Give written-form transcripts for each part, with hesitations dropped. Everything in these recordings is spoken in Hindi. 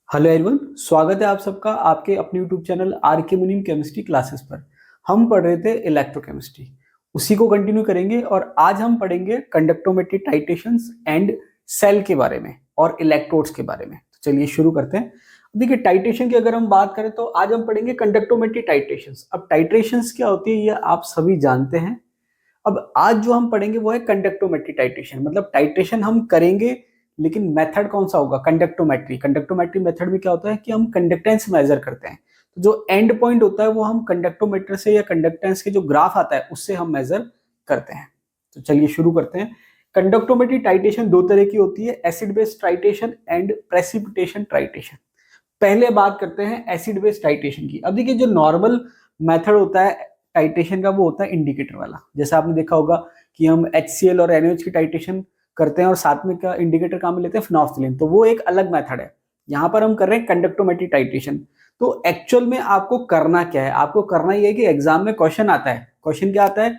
हेलो एवरीवन, स्वागत है आप सबका आपके अपने यूट्यूब चैनल आर के मुनीम केमिस्ट्री क्लासेस पर। हम पढ़ रहे थे इलेक्ट्रोकेमिस्ट्री, उसी को कंटिन्यू करेंगे और आज हम पढ़ेंगे कंडक्टोमेट्री टाइटेशंस एंड सेल के बारे में और इलेक्ट्रोड्स के बारे में। तो चलिए शुरू करते हैं। देखिए, टाइटेशन की अगर हम बात करें तो आज हम पढ़ेंगे कंडक्टोमेट्री टाइटेशंस। अब टाइट्रेशंस क्या होती है ये आप सभी जानते हैं। अब आज जो हम पढ़ेंगे वो है कंडक्टोमेट्री टाइट्रेशन, मतलब टाइट्रेशन हम करेंगे लेकिन मेथड कौन सा होगा? कंडक्टोमेट्री। कंडक्टोमेट्री मेथड में क्या होता है कि हम कंडक्टेंस मेजर करते हैं, तो जो एंड पॉइंट होता है वो हम कंडक्टोमीटर से या कंडक्टेंस के जो ग्राफ आता है उससे हम मेजर करते हैं। तो चलिए शुरू करते हैं। कंडक्टोमेट्री टाइट्रेशन दो तरह की होती है, acid based titration and precipitation titration. पहले बात करते हैं एसिड बेस्ड टाइट्रेशन की। अब देखिए, जो नॉर्मल मेथड होता है टाइट्रेशन का वो होता है इंडिकेटर वाला। जैसे आपने देखा होगा कि हम HCl और NaOH की टाइट्रेशन करते हैं और साथ में क्या इंडिकेटर काम में लेते हैं? फिनोल्फथालीन। तो वो एक अलग मेथड है। यहाँ पर हम कर रहे हैं कंडक्टोमेट्री टाइट्रेशन। तो एक्चुअल में आपको करना क्या है? आपको करना ये है कि एग्जाम में क्वेश्चन आता है। क्वेश्चन क्या आता है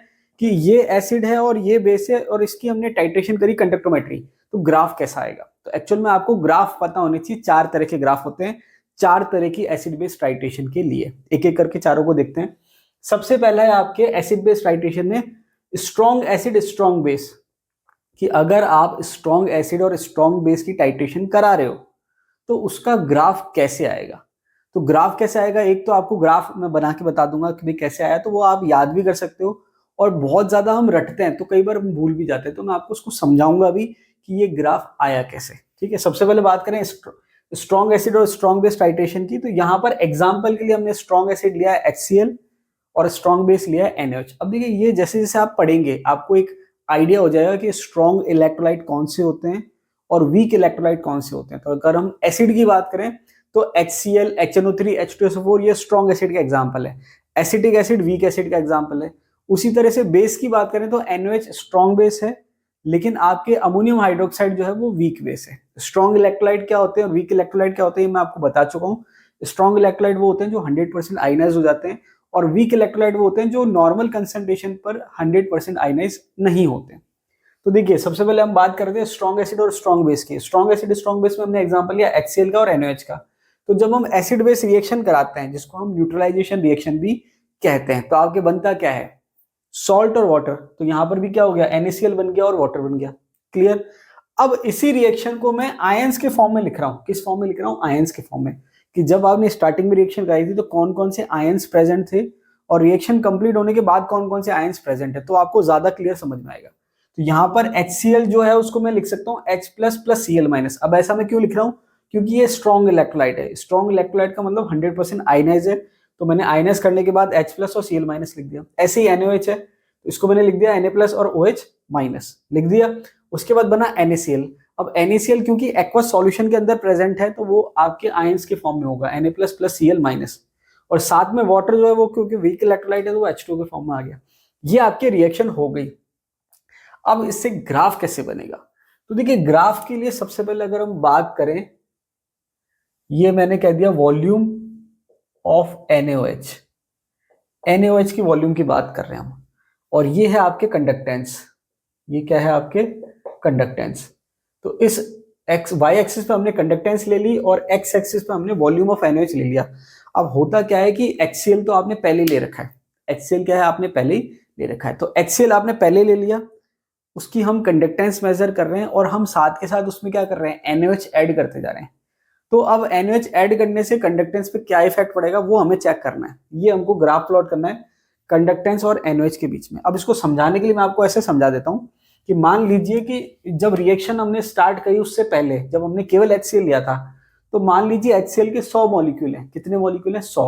कि ये एसिड है और ये बेस है और इसकी हमने टाइट्रेशन करी कंडक्टोमेट्री, तो ग्राफ कैसा आएगा? तो एक्चुअल में आपको ग्राफ पता होने चाहिए। 4 तरह के ग्राफ होते हैं 4 तरह की एसिड बेस टाइट्रेशन के लिए। एक एक करके चारों को देखते हैं। सबसे पहला है आपके एसिड बेस टाइट्रेशन में स्ट्रॉन्ग एसिड स्ट्रॉन्ग बेस, कि अगर आप स्ट्रॉन्ग एसिड और स्ट्रॉन्ग बेस की टाइट्रेशन करा रहे हो तो उसका ग्राफ कैसे आएगा? तो ग्राफ कैसे आएगा, एक तो आपको ग्राफ मैं बना के बता दूंगा कि भाई कैसे आया, तो वो आप याद भी कर सकते हो। और बहुत ज्यादा हम रटते हैं तो कई बार हम भूल भी जाते हैं, तो मैं आपको उसको समझाऊंगा भी कि ये ग्राफ आया कैसे। ठीक है, सबसे पहले बात करें स्ट्रॉन्ग एसिड और स्ट्रॉन्ग बेस टाइट्रेशन की। तो यहाँ पर एग्जाम्पल के लिए हमने स्ट्रॉन्ग एसिड लिया है HCl और स्ट्रॉन्ग बेस लिया है NaOH। अब देखिए, ये जैसे जैसे आप पढ़ेंगे आपको एक आइडिया हो जाएगा कि स्ट्रॉन्ग इलेक्ट्रोलाइट कौन से होते हैं और वीक इलेक्ट्रोलाइट कौन से होते हैं। तो अगर हम एसिड की बात करें तो HCl, HNO3, H2SO4 ये स्ट्रॉन्ग एसिड का एग्जाम्पल है। एसिटिक एसिड वीक एसिड का एग्जाम्पल है। उसी तरह से बेस की बात करें तो NaOH स्ट्रॉन्ग बेस है, लेकिन आपके अमोनियम हाइड्रोक्साइड जो है वो वीक बेस है। स्ट्रॉन्ग इलेक्ट्रोलाइट क्या होते हैं और वीक इलेक्ट्रोलाइट क्या होते हैं मैं आपको बता चुका हूँ। स्ट्रॉन्ग इलेक्ट्रोलाइट वो होते हैं जो 100% आयनाइज हो जाते हैं, और वीक इलेक्ट्रोलाइट वो होते हैं जो नॉर्मल कंसंट्रेशन पर 100% आयनाइज नहीं होते। तो देखिए, सबसे पहले हम बात करते हैं स्ट्रॉन्ग एसिड और स्ट्रॉन्ग बेस की। स्ट्रॉन्ग एसिड स्ट्रॉन्ग बेस में हमने एग्जांपल लिया HCl का और NaOH का। तो जब हम एसिड बेस रिएक्शन कराते हैं, जिसको हम न्यूट्रलाइजेशन रिएक्शन भी कहते हैं, तो आपके बनता क्या है? सॉल्ट और वाटर। तो यहां पर भी क्या हो गया? NaCl बन गया और वाटर बन गया। क्लियर? अब इसी रिएक्शन को मैं आयंस के फॉर्म में लिख रहा हूं। किस फॉर्म में लिख रहा हूं? आयंस के फॉर्म में। कि जब आपने स्टार्टिंग में रिएक्शन कराई थी तो कौन कौन से आयंस प्रेजेंट थे और रिएक्शन कंप्लीट होने के बाद कौन कौन से आयंस प्रेजेंट है, तो आपको ज्यादा क्लियर समझ में आएगा। तो यहाँ पर HCl जो है उसको मैं लिख सकता हूँ H प्लस प्लस Cl-। अब ऐसा मैं क्यों लिख रहा हूँ? क्योंकि ये स्ट्रॉन्ग इलेक्ट्रोलाइट है। स्ट्रॉन्ग इलेक्ट्रोलाइट का मतलब 100% आयनाइज है, तो मैंने आयनाइज करने के बाद H प्लस और Cl- लिख दिया। ऐसे ही NaOH है, तो इसको मैंने लिख दिया Na प्लस और OH माइनस लिख दिया। उसके बाद बना NaCl। अब NaCl क्योंकि एक्वस सॉल्यूशन के अंदर प्रेजेंट है तो वो आपके आयंस के फॉर्म में होगा Na प्लस प्लस Cl-। और साथ में वाटर जो है वो क्योंकि वीक इलेक्ट्रोलाइट है तो वो H2 के फॉर्म में आ गया। ये आपकी रिएक्शन हो गई। अब इससे ग्राफ कैसे बनेगा? तो देखिए, ग्राफ के लिए सबसे पहले अगर हम बात करें, ये मैंने कह दिया वॉल्यूम ऑफ NaOH। NaOH की वॉल्यूम की बात कर रहे हैं हम, और ये है आपके कंडक्टेंस। ये क्या है? आपके कंडक्टेंस। तो इस y एक्सिस पे हमने कंडक्टेंस ले ली और x एक्सिस पे हमने वॉल्यूम ऑफ NaOH ले लिया। अब होता क्या है कि HCl तो आपने पहले ले रखा है। HCl क्या है? आपने पहले ही ले रखा है। तो HCl आपने पहले ले लिया, उसकी हम कंडक्टेंस मेजर कर रहे हैं और हम साथ के साथ उसमें क्या कर रहे हैं? NaOH ऐड करते जा रहे हैं। तो अब NaOH ऐड करने से कंडक्टेंस पे क्या इफेक्ट पड़ेगा वो हमें चेक करना है। ये हमको ग्राफ प्लॉट करना है कंडक्टेंस और NaOH के बीच में। अब इसको समझाने के लिए मैं आपको ऐसे समझा देता हूँ कि मान लीजिए कि जब रिएक्शन हमने स्टार्ट करी उससे पहले जब हमने केवल HCl लिया था, तो मान लीजिए HCl के 100 मॉलिक्यूल हैं। कितने मॉलिक्यूल हैं? 100।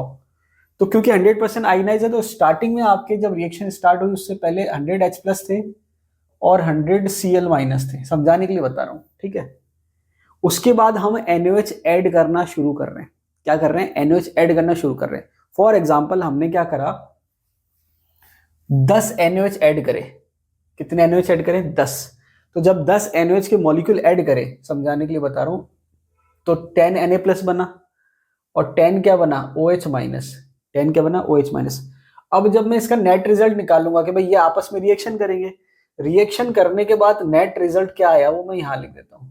तो क्योंकि 100% आयनाइज है तो स्टार्टिंग में आपके जब रिएक्शन स्टार्ट हुई उससे पहले 100 H प्लस थे और 100 Cl माइनस थे। समझाने के लिए बता रहा हूँ, ठीक है। उसके बाद हम NaOH ऐड करना शुरू कर रहे हैं। क्या कर रहे हैं? NaOH ऐड करना शुरू कर रहे हैं। फॉर एग्जाम्पल हमने क्या करा, 10 NaOH ऐड करे। कितने NaOH ऐड करें? 10। तो जब 10 NaOH के मॉलिक्यूल ऐड करें, समझाने के लिए बता रहा हूं, तो 10 Na प्लस बना और 10 क्या बना? OH minus. 10 क्या बना? OH minus. अब जब मैं इसका नेट रिजल्ट निकालूंगा कि भाई ये आपस में रिएक्शन करेंगे, रिएक्शन करने के बाद नेट रिजल्ट क्या आया वो मैं यहां लिख देता हूं।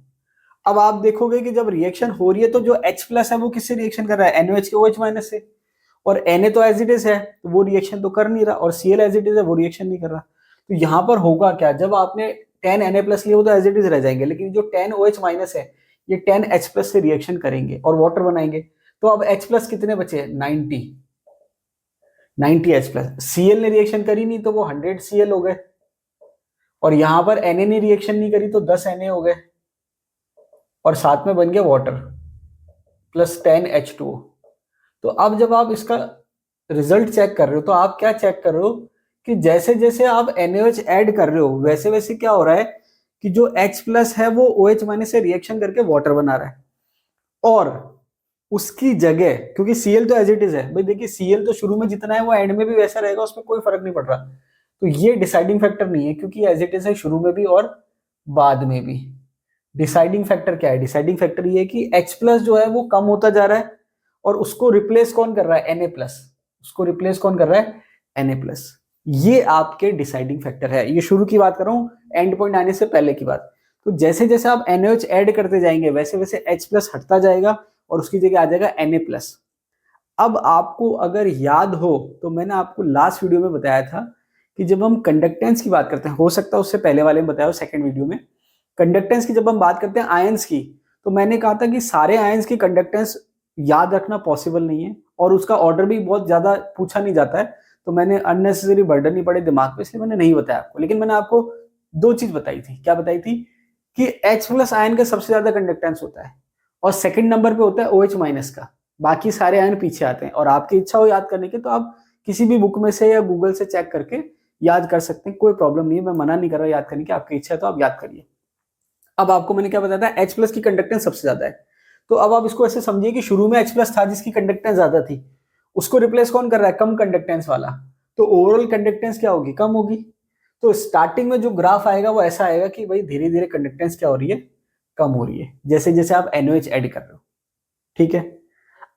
अब आप देखोगे कि जब रिएक्शन हो रही है तो जो H प्लस है वो किससे रिएक्शन कर रहा है, NaOH के OH माइनस से, और Na तो एज इट इज है तो वो रिएक्शन तो कर नहीं रहा, और Cl एज इट इज है वो रिएक्शन नहीं कर रहा। तो यहाँ पर होगा क्या, जब आपने 10 Na प्लस लिए वो तो एज इट इज रह जाएंगे, लेकिन जो 10 OH माइनस है ये 10 H प्लस से रिएक्शन करेंगे और वाटर बनाएंगे। तो अब H प्लस कितने बचे, 90 H प्लस। Cl ने रिएक्शन करी नहीं तो वो 100 Cl हो गए, और यहां पर Na ने रिएक्शन नहीं करी तो 10 Na हो गए, और साथ में बन गया वाटर प्लस 10 H2O। तो अब जब आप इसका रिजल्ट चेक कर रहे हो तो आप क्या चेक कर रहे हो कि जैसे जैसे आप NaOH ऐड कर रहे हो वैसे वैसे क्या हो रहा है कि जो H प्लस है वो OH माइनस से रिएक्शन करके वाटर बना रहा है, और उसकी जगह, क्योंकि Cl तो एज इट इज है भाई, देखिए Cl तो शुरू में जितना है वो एंड में भी वैसा रहेगा, उसमें कोई फर्क नहीं पड़ रहा। तो ये डिसाइडिंग फैक्टर नहीं है, क्योंकि एज इट इज है शुरू में भी और बाद में भी। डिसाइडिंग फैक्टर क्या है, डिसाइडिंग फैक्टर ये है कि H प्लस जो है वो कम होता जा रहा है, और उसको रिप्लेस कौन कर रहा है, Na प्लस, उसको रिप्लेस कौन कर रहा है, Na प्लस। ये आपके डिसाइडिंग फैक्टर है, ये शुरू की बात कर रहा हूं, एंड पॉइंट आने से पहले की बात। तो जैसे जैसे आप NaOH ऐड करते जाएंगे वैसे वैसे H प्लस हटता जाएगा और उसकी जगह आ जाएगा Na प्लस। अब आपको अगर याद हो तो मैंने आपको लास्ट वीडियो में बताया था कि जब हम कंडक्टेंस की बात करते हैं, हो सकता है उससे पहले वाले में बताया, सेकंड वीडियो में, कंडक्टेंस की जब हम बात करते हैं आयंस की, तो मैंने कहा था कि सारे आयंस की कंडक्टेंस याद रखना पॉसिबल नहीं है, और उसका ऑर्डर भी बहुत ज्यादा पूछा नहीं जाता है, तो मैंने अननेसेसरी बर्डन नहीं पड़े दिमाग पे, इसलिए मैंने नहीं बताया आपको। लेकिन मैंने आपको दो चीज बताई थी, क्या बताई थी कि H प्लस आयन का सबसे ज्यादा कंडक्टेंस होता है, और सेकंड नंबर पे होता है OH माइनस का, बाकी सारे आयन पीछे आते हैं। और आपकी इच्छा हो याद करने की तो आप किसी भी बुक में से या गूगल से चेक करके याद कर सकते हैं, कोई प्रॉब्लम नहीं है, मैं मना नहीं कर रहा याद करने की, आपकी इच्छा है तो आप याद करिए। अब आपको मैंने क्या बताया था, H प्लस की कंडक्टेंस सबसे ज्यादा है, तो अब आप इसको ऐसे समझिए कि शुरू में H प्लस था जिसकी कंडक्टेंस ज्यादा थी, उसको रिप्लेस कौन कर रहा है, कम कंडक्टेंस वाला, तो ओवरऑल कंडक्टेंस क्या होगी, कम होगी। तो स्टार्टिंग में जो ग्राफ आएगा वो ऐसा आएगा कि भाई धीरे धीरे कंडक्टेंस क्या हो रही है, कम हो रही है, जैसे जैसे आप NaOH ऐड कर रहे हो, ठीक है।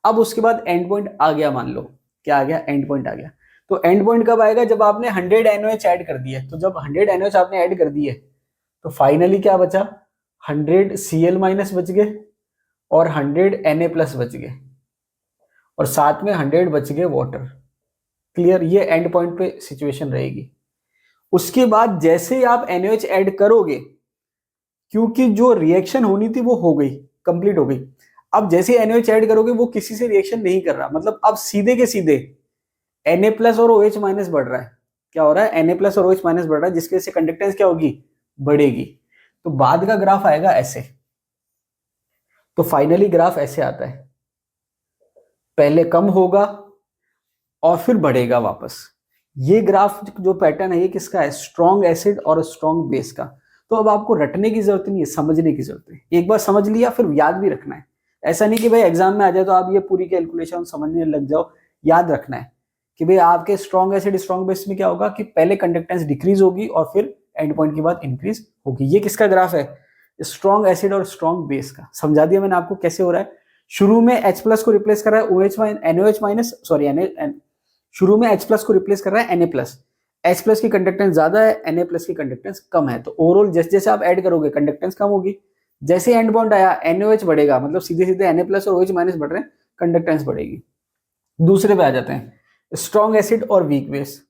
अब उसके बाद एंड पॉइंट आ गया, मान लो क्या आ गया, एंड पॉइंट आ गया। तो एंड पॉइंट कब आएगा, जब आपने 100 NaOH ऐड कर दिए। तो जब 100 NaOH आपने ऐड कर दिए तो फाइनली क्या बचा, 100 Cl माइनस बच गए और 100 Na प्लस बच गए, और साथ में 100 बच गए वाटर। क्लियर, ये एंड पॉइंट पे सिचुएशन रहेगी। उसके बाद जैसे ही आप NaOH ऐड करोगे, क्योंकि जो रिएक्शन होनी थी वो हो गई, कंप्लीट हो गई, अब जैसे NaOH ऐड करोगे वो किसी से रिएक्शन नहीं कर रहा, मतलब अब सीधे के सीधे Na प्लस और OH माइनस बढ़ रहा है। क्या हो रहा है, Na प्लस और OH माइनस बढ़ रहा है, जिसकी वजह से कंडक्टेंस क्या होगी, बढ़ेगी। तो बाद का ग्राफ आएगा ऐसे, तो फाइनली ग्राफ ऐसे आता है, पहले कम होगा और फिर बढ़ेगा वापस। ये ग्राफ जो पैटर्न है ये किसका है, स्ट्रॉन्ग एसिड और स्ट्रॉन्ग बेस का। तो अब आपको रटने की जरूरत नहीं है, समझने की जरूरत है। एक बार समझ लिया फिर याद भी रखना है। ऐसा नहीं कि भाई एग्जाम में आ जाए तो आप ये पूरी कैलकुलेशन समझने लग जाओ, याद रखना है कि भाई आपके स्ट्रॉन्ग एसिड स्ट्रॉन्ग बेस में क्या होगा कि पहले कंडक्टेंस डिक्रीज होगी और फिर एंड पॉइंट के बाद इंक्रीज होगी। ये किसका ग्राफ है, स्ट्रॉन्ग एसिड और स्ट्रॉन्ग बेस का। समझा दिया मैंने आपको कैसे हो रहा है। शुरू में H प्लस को रिप्लेस कर रहा है OH NaOH माइनस, सॉरी शुरू में H प्लस को रिप्लेस कर रहा है Na प्लस। H प्लस की कंडक्टेंस ज्यादा है, Na प्लस की कंडक्टेंस कम है। तो ओवरऑल जैसे जैसे आप ऐड करोगे कंडक्टेंस कम होगी, जैसे एंड पॉइंट आया NaOH बढ़ेगा, मतलब सीधे सीधे Na प्लस और OH माइनस बढ़ रहे हैं, कंडक्टेंस बढ़ेगी। दूसरे पे आ जाते हैं, स्ट्रॉन्ग एसिड और वीक बेस।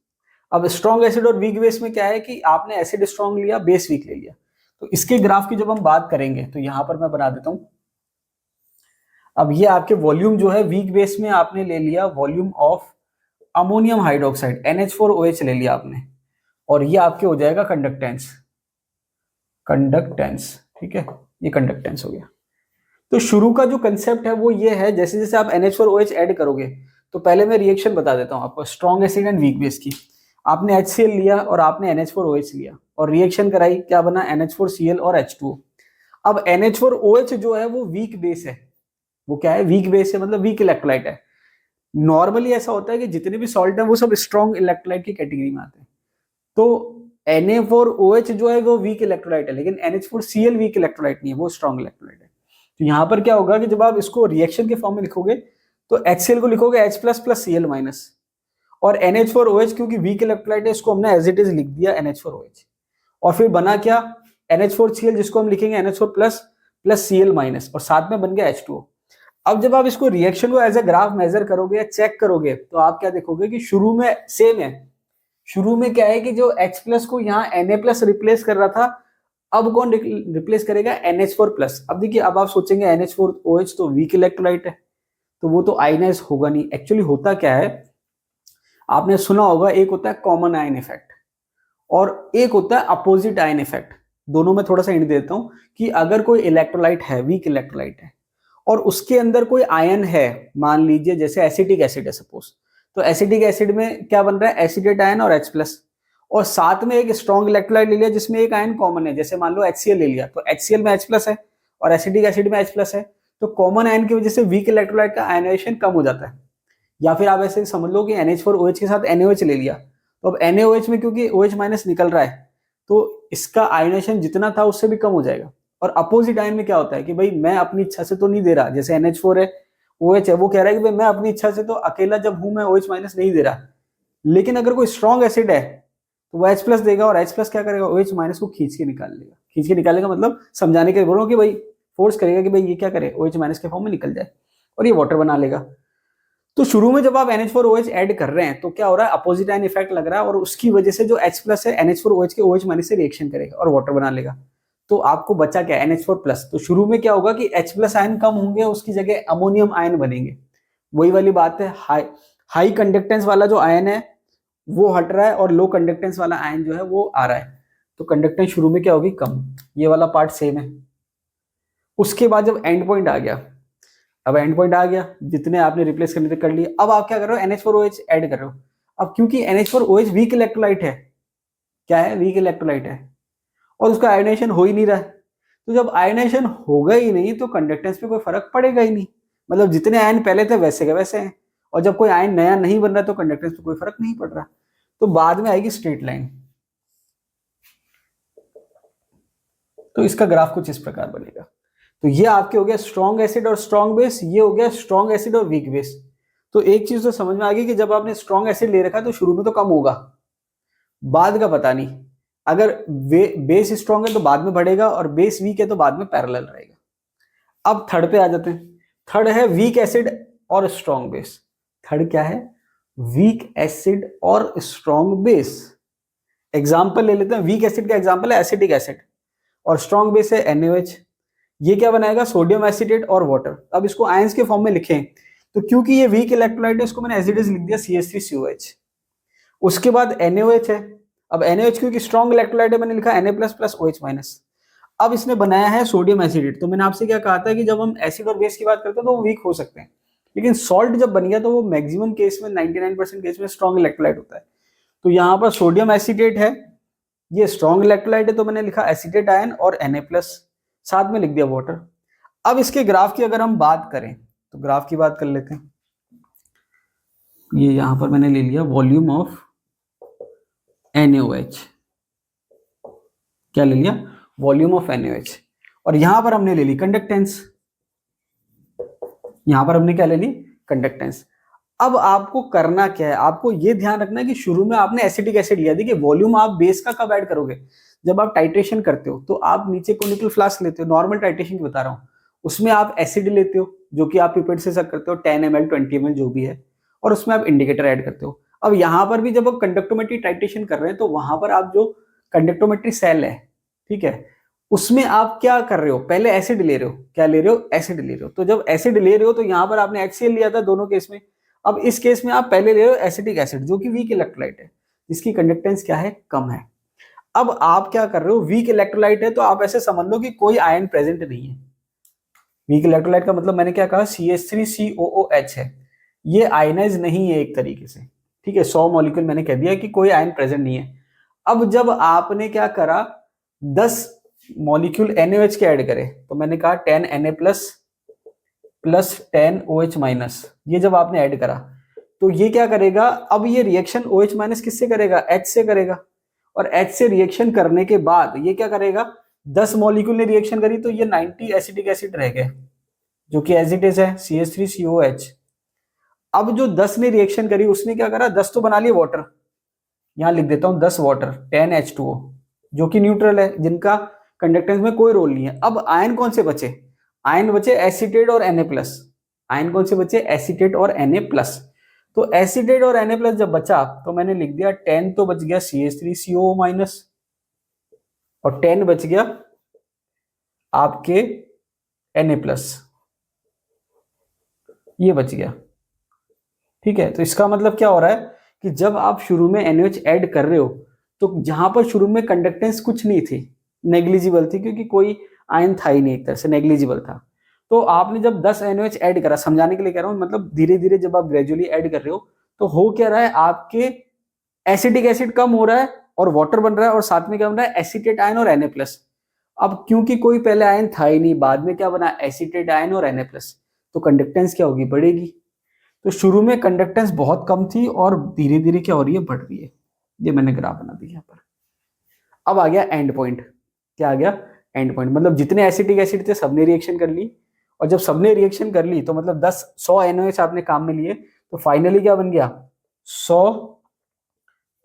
अब स्ट्रॉन्ग एसिड और वीक बेस में क्या है कि आपने एसिड स्ट्रॉन्ग लिया, बेस वीक ले लिया। तो इसके ग्राफ की जब हम बात करेंगे तो यहां पर मैं बना देता हूं। अब ये आपके वॉल्यूम जो है वीक बेस में आपने ले लिया volume of ammonium hydroxide NH4OH ले लिया आपने, और ये आपके हो जाएगा कंडक्टेंस, कंडक्टेंस, ठीक है, ये कंडक्टेंस हो गया। तो शुरू का जो कंसेप्ट है वो ये है, जैसे जैसे आप NH4OH ऐड करोगे, तो पहले मैं रिएक्शन बता देता हूं आपको strong acid and weak base की। आपने HCl लिया और आपने NH4OH लिया और रिएक्शन कराई, क्या बना, NH4Cl और H2O। अब NH4OH जो है वो वीक बेस है, वो क्या है, वीक बेस है, मतलब वीक इलेक्ट्रोलाइट है। नॉर्मली ऐसा होता है कि जितने भी सॉल्ट है वो सब स्ट्रॉन्ग इलेक्ट्रोलाइट की कैटेगरी में आते हैं। तो Na4OH जो है वो वीक इलेक्ट्रोलाइट है, लेकिन NH4Cl वीक इलेक्ट्रोलाइट नहीं है, वो स्ट्रॉन्ग इलेक्ट्रोलाइट है। तो यहां पर क्या होगा कि जब आप इसको रिएक्शन के फॉर्म में लिखोगे तो HCl को लिखोगे H plus plus Cl minus, और NH4OH क्योंकि वीक इलेक्ट्रोलाइट है इसको हमने एज इट इज लिख दिया NH4OH, और फिर बना क्या, NH4Cl जिसको हम लिखेंगे NH4 plus plus Cl minus और साथ में बन गया H2O। अब जब आप इसको रिएक्शन को एज ए ग्राफ मेजर करोगे या चेक करोगे तो आप क्या देखोगे कि शुरू में सेम है। शुरू में क्या है कि जो H प्लस को यहाँ Na प्लस रिप्लेस कर रहा था, अब कौन रिप्लेस करेगा? NH4 plus. अब देखिए, अब आप सोचेंगे NH4OH तो वीक इलेक्ट्रोलाइट है, तो वो तो आयनाइज होगा नहीं। एक्चुअली होता क्या है, आपने सुना होगा, एक होता है कॉमन आयन इफेक्ट और एक होता है अपोजिट आयन इफेक्ट। दोनों में थोड़ा सा हिंट देता हूं कि अगर कोई इलेक्ट्रोलाइट है, वीक इलेक्ट्रोलाइट है, और उसके अंदर कोई आयन है, मान लीजिए जैसे एसिटिक एसिड है सपोज, तो एसिटिक एसिड में क्या बन रहा है? एसिडेट आयन और H प्लस, और साथ में एक स्ट्रॉन्ग इलेक्ट्रोलाइट ले लिया जिसमें एक आयन कॉमन है, जैसे मान लो HCl ले लिया, तो HCl में H प्लस है और एसिटिक एसिड में H प्लस है, तो कॉमन आयन की वजह से वीक इलेक्ट्रोलाइट का आयनाइजेशन कम हो जाता है। या फिर आप ऐसे समझ लो कि NH4OH के साथ NaOH ले लिया, तो अब NaOH में क्योंकि OH माइनस निकल रहा है तो इसका आयनाइजेशन जितना था उससे भी कम हो जाएगा। और अपोजिट आयन में क्या होता है कि भाई मैं अपनी इच्छा से तो नहीं दे रहा, जैसे NH4 है, OH है, वो कह रहा है कि भाई मैं अपनी इच्छा से तो अकेला जब हूं मैं OH माइनस नहीं दे रहा, लेकिन अगर कोई स्ट्रॉन्ग एसिड है तो वो H प्लस देगा और H प्लस क्या करेगा? OH माइनस को खींच के निकाल लेगा। खींच के निकालेगा मतलब समझाने के लिए बोल रहा हूं कि भाई फोर्स करेगा कि भाई ये क्या करे, OH माइनस के फॉर्म में निकल जाए और ये वाटर बना लेगा। तो शुरू में जब आप NH4OH ऐड कर रहे हैं तो क्या हो रहा है? अपोजिट आयन इफेक्ट लग रहा है और उसकी वजह से जो H प्लस है NH4OH के OH माइनस से रिएक्शन करेगा और वाटर बना लेगा। तो आपको बचा क्या? NH4 plus. तो शुरू में क्या होगा कि H प्लस आयन कम होंगे, उसकी जगह अमोनियम आयन बनेंगे। वही वाली बात है, हाई कंडक्टेंस वाला जो आयन है वो हट रहा है और लो कंडक्टेंस वाला आयन जो है वो आ रहा है, तो कंडक्टेंस शुरू में क्या होगी? कम। ये वाला पार्ट सेम है। उसके बाद जब एंड पॉइंट आ गया, अब एंड पॉइंट आ गया, जितने आपने रिप्लेस करने थे कर लिए, अब आप क्या कर रहे हो? NH4OH ऐड कर रहे हो। अब क्योंकि NH4OH वीक इलेक्ट्रोलाइट है, क्या है? वीक इलेक्ट्रोलाइट है, और उसका आयनाइजेशन हो ही नहीं रहा है, तो जब आयनाइजेशन होगा ही नहीं तो कंडक्टेंस पे कोई फर्क पड़ेगा ही नहीं। मतलब जितने आयन पहले थे वैसे के वैसे हैं, और जब कोई आयन नया नहीं बन रहा तो कंडक्टेंस पे कोई फर्क नहीं पड़ रहा। तो बाद में आएगी स्ट्रेट लाइन। तो इसका ग्राफ कुछ इस प्रकार बनेगा। तो ये आपके हो गया स्ट्रॉन्ग एसिड और स्ट्रॉन्ग बेस, ये हो गया स्ट्रॉन्ग एसिड और वीक बेस। तो एक चीज तो समझ में आ गई कि जब आपने स्ट्रॉन्ग एसिड ले रखा है तो शुरू में तो कम होगा, बाद का पता नहीं। अगर बेस स्ट्रॉन्ग है तो बाद में बढ़ेगा, और बेस वीक है तो बाद में पैरेलल रहेगा। अब थर्ड पे आ जाते हैं। थर्ड है वीक एसिड और स्ट्रॉन्ग बेस। थर्ड क्या है? वीक एसिड और स्ट्रॉन्ग बेस। एग्जाम्पल ले लेते हैं। वीक एसिड का एग्जाम्पल है एसिटिक एसिड, और स्ट्रॉन्ग बेस है NaOH। ये क्या बनाएगा? सोडियम एसिटेट और वाटर। अब इसको आयंस के फॉर्म में लिखें तो क्योंकि ये वीक इलेक्ट्रोलाइट है इसको मैंने एज इट इज लिख दिया CH3COH। उसके बाद NaOH है। अब NaOH क्योंकि स्ट्रॉन्ग इलेक्ट्रोलाइट है मैंने लिखा Na plus plus OH minus. अब इसने बनाया है सोडियम एसिडेट। तो मैंने आपसे क्या कहा था कि जब हम एसिड और बेस की बात करते हैं तो वो वीक हो सकते हैं, लेकिन सॉल्ट जब बन गया तो वो मैक्सिमम केस में 99% केस में स्ट्रॉन्ग इलेक्ट्रोलाइट होता है। तो यहाँ पर सोडियम एसिडेट है, ये स्ट्रॉन्ग इलेक्ट्रोलाइट है, तो मैंने लिखा एसिडेट आयन और Na प्लस, साथ में लिख दिया वाटर। अब इसके ग्राफ की अगर हम बात करें तो ग्राफ की बात कर लेते हैं। ये यहां पर मैंने ले लिया वॉल्यूम ऑफ NaOH। क्या ले लिया? Volume of NaOH। और यहां पर हमने ले ली कंडक्टेंस। यहां पर हमने क्या ले ली? कंडक्टेंस। अब आपको करना क्या है? आपको ये ध्यान रखना है कि शुरू में आपने एसिटिक एसिड लिया। देखिए वॉल्यूम आप बेस का कब ऐड करोगे? जब आप टाइट्रेशन करते हो तो आप नीचे कोनिकल फ्लास्क लेते हो, नॉर्मल टाइट्रेशन की बता रहा हूं, उसमें आप एसिड लेते हो जो कि आप पिपेट से सक करते हो, 10 ml 20 ml जो भी है, और उसमें आप इंडिकेटर ऐड करते हो। अब यहां पर भी जब आप कंडक्टोमेट्री टाइट्रेशन कर रहे हैं तो वहां पर आप जो कंडक्टोमेट्री सेल है, ठीक है, उसमें आप क्या कर रहे हो? पहले एसिड ले रहे हो। क्या ले रहे हो? एसिड ले रहे हो। तो जब एसिड ले रहे हो तो यहां पर आपने HCl लिया था दोनों केस में। अब इस केस में आप पहले ले रहे हो एसिटिक एसिड जो कि वीक इलेक्ट्रोलाइट है, जिसकी कंडक्टेंस क्या है? कम है। अब आप क्या कर रहे हो? वीक इलेक्ट्रोलाइट है तो आप ऐसे समझ लो कि कोई आयन प्रेजेंट नहीं है। वीक इलेक्ट्रोलाइट का मतलब मैंने क्या कहा? CH3COOH है, ये आयनाइज नहीं है एक तरीके से, ठीक है। 100 मॉलिक्यूल मैंने कह दिया कि कोई आयन प्रेजेंट नहीं है। अब जब आपने क्या करा? 10 मॉलिक्यूल NaOH के ऐड करे, तो मैंने कहा 10 Na plus plus 10 OH minus, ये जब आपने ऐड करा तो ये क्या करेगा? अब ये रिएक्शन OH माइनस किससे करेगा? H से करेगा, और H से रिएक्शन करने के बाद ये क्या करेगा? 10 मॉलिक्यूल ने रिएक्शन करी तो ये 90 एसिटिक एसिड रह गए जो कि एज इट इज है CH3COH। अब जो 10 ने रिएक्शन करी उसने क्या करा? 10 तो बना लिए वाटर, यहां लिख देता हूं 10 वाटर, 10 H2O जो कि न्यूट्रल है, जिनका कंडक्टेंस में कोई रोल नहीं है। अब आयन कौन से बचे? आयन बचे एसीटेट और Na+। आयन कौन से बचे? एसीटेट और Na+। तो एसीटेट और Na+ जब बचा तो मैंने लिख दिया 10 तो बच गया CH3COO- और 10 बच गया आपके Na+, ये बच गया। ठीक है, तो इसका मतलब क्या हो रहा है कि जब आप शुरू में NaOH ऐड कर रहे हो तो जहां पर शुरू में कंडक्टेंस कुछ नहीं थी, नेग्लिजिबल थी, क्योंकि कोई आयन था ही नहीं, एक तरह से नेग्लिजिबल था। तो आपने जब 10 NaOH ऐड करा, समझाने के लिए कह रहा हूं, मतलब धीरे धीरे जब आप ग्रेजुअली ऐड कर रहे हो तो हो क्या रहा है, आपके एसिटिक एसिड कम हो रहा है और वाटर बन रहा है, और साथ में क्या बन रहा है? एसीटेट आयन और Na+। अब क्योंकि कोई पहले आयन था ही नहीं, बाद में क्या बना? एसीटेट आयन और Na+, तो कंडक्टेंस क्या होगी? बढ़ेगी। तो शुरू में कंडक्टेंस बहुत कम थी और धीरे धीरे क्या हो रही है? बढ़ रही है। ये मैंने ग्राफ बना दिया यहाँ पर। अब आ गया एंड पॉइंट। क्या आ गया? And point. मतलब जितने एसिटिक एसिड थे सबने रिएक्शन कर ली, और जब सबने रिएक्शन कर ली तो मतलब 100 NaOH आपने काम में लिए, तो फाइनली क्या बन गया? 100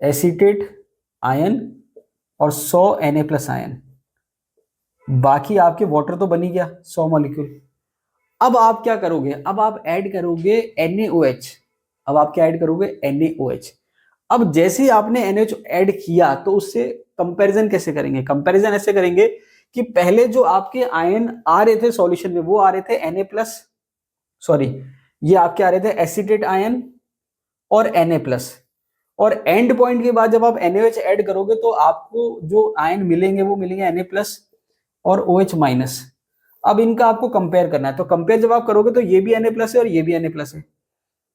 एसीटेट आयन और 100 Na+ आयन। बाकी आपके वाटर तो बन ही गया 100 मॉलिक्यूल। अब आप क्या करोगे? अब आप ऐड करोगे NaOH। अब आप क्या ऐड करोगे? NaOH। अब जैसे ही आपने NaOH ऐड किया तो उससे कंपैरिजन कैसे करेंगे? कंपैरिजन ऐसे करेंगे कि पहले जो आपके आयन आ रहे थे सॉल्यूशन में, वो आ रहे थे Na+, सॉरी, ये आपके आ रहे थे एसीटेट आयन और Na+, और एंड पॉइंट के बाद जब आप NaOH ऐड करोगे तो आपको जो आयन मिलेंगे वो मिलेंगे Na+ और OH-। अब इनका आपको कंपेयर करना है, तो कंपेयर जब आप करोगे तो ये भी Na+ है और ये भी Na+ है।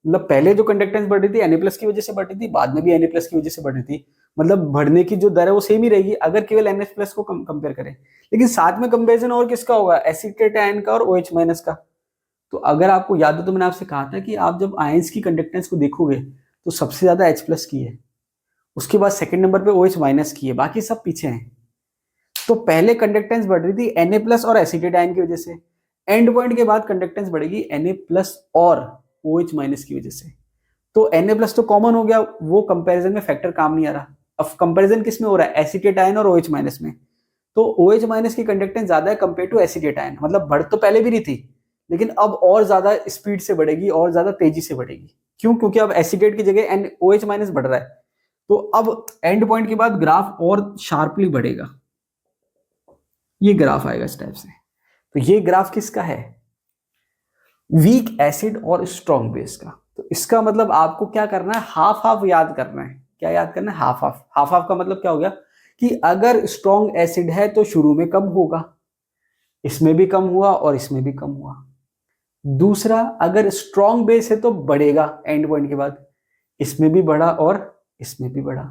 मतलब पहले जो कंडक्टेंस बढ़ रही थी Na+ की वजह से बढ़ रही थी, बाद में भी Na+ की वजह से बढ़ रही थी। मतलब बढ़ने की जो दर है वो सेम ही रहेगी अगर केवल Na+ को कंपेयर करें, लेकिन साथ में कंपेरिजन और किसका होगा? एसीटेट आयन का और OH- का। तो अगर आपको याद हो तो मैंने आपसे कहा था कि आप जब आयंस की कंडक्टेंस को देखोगे तो सबसे ज्यादा H+ की है, उसके बाद सेकंड नंबर पे OH- की है, बाकी सब पीछे हैं। तो पहले कंडक्टेंस बढ़ रही थी Na+ और एसीटेट आयन की वजह से, एंड पॉइंट के बाद कंडक्टेंस बढ़ेगी Na+ और OH- की वजह से। तो Na+ तो कॉमन हो गया, वो कंपैरिजन में फैक्टर काम नहीं आ रहा। अब कंपैरिजन किस में हो रहा है? एसीटेट आयन और OH- में। तो OH- की कंडक्टेंस ज्यादा है कंपेयर टू एसीटेट आयन, मतलब बढ़ तो पहले भी रही थी लेकिन अब और ज्यादा स्पीड से बढ़ेगी और ज्यादा तेजी से बढ़ेगी। क्यों? क्योंकि अब एसीटेट की जगह OH- बढ़ रहा है। तो अब एंड पॉइंट के बाद ग्राफ और शार्पली बढ़ेगा, ये ग्राफ आएगा इस टाइप से। तो ये ग्राफ किसका है? वीक एसिड और स्ट्रॉन्ग बेस का। तो इसका मतलब आपको क्या करना है? हाफ हाफ याद करना है। क्या याद करना है? Half half. हाफ हाफ का मतलब क्या हो गया कि अगर स्ट्रॉन्ग एसिड है तो शुरू में कम होगा, इसमें भी कम हुआ और इसमें भी कम हुआ। दूसरा, अगर स्ट्रॉन्ग बेस है तो बढ़ेगा एंड पॉइंट के बाद, इसमें भी बढ़ा और इसमें भी बढ़ा।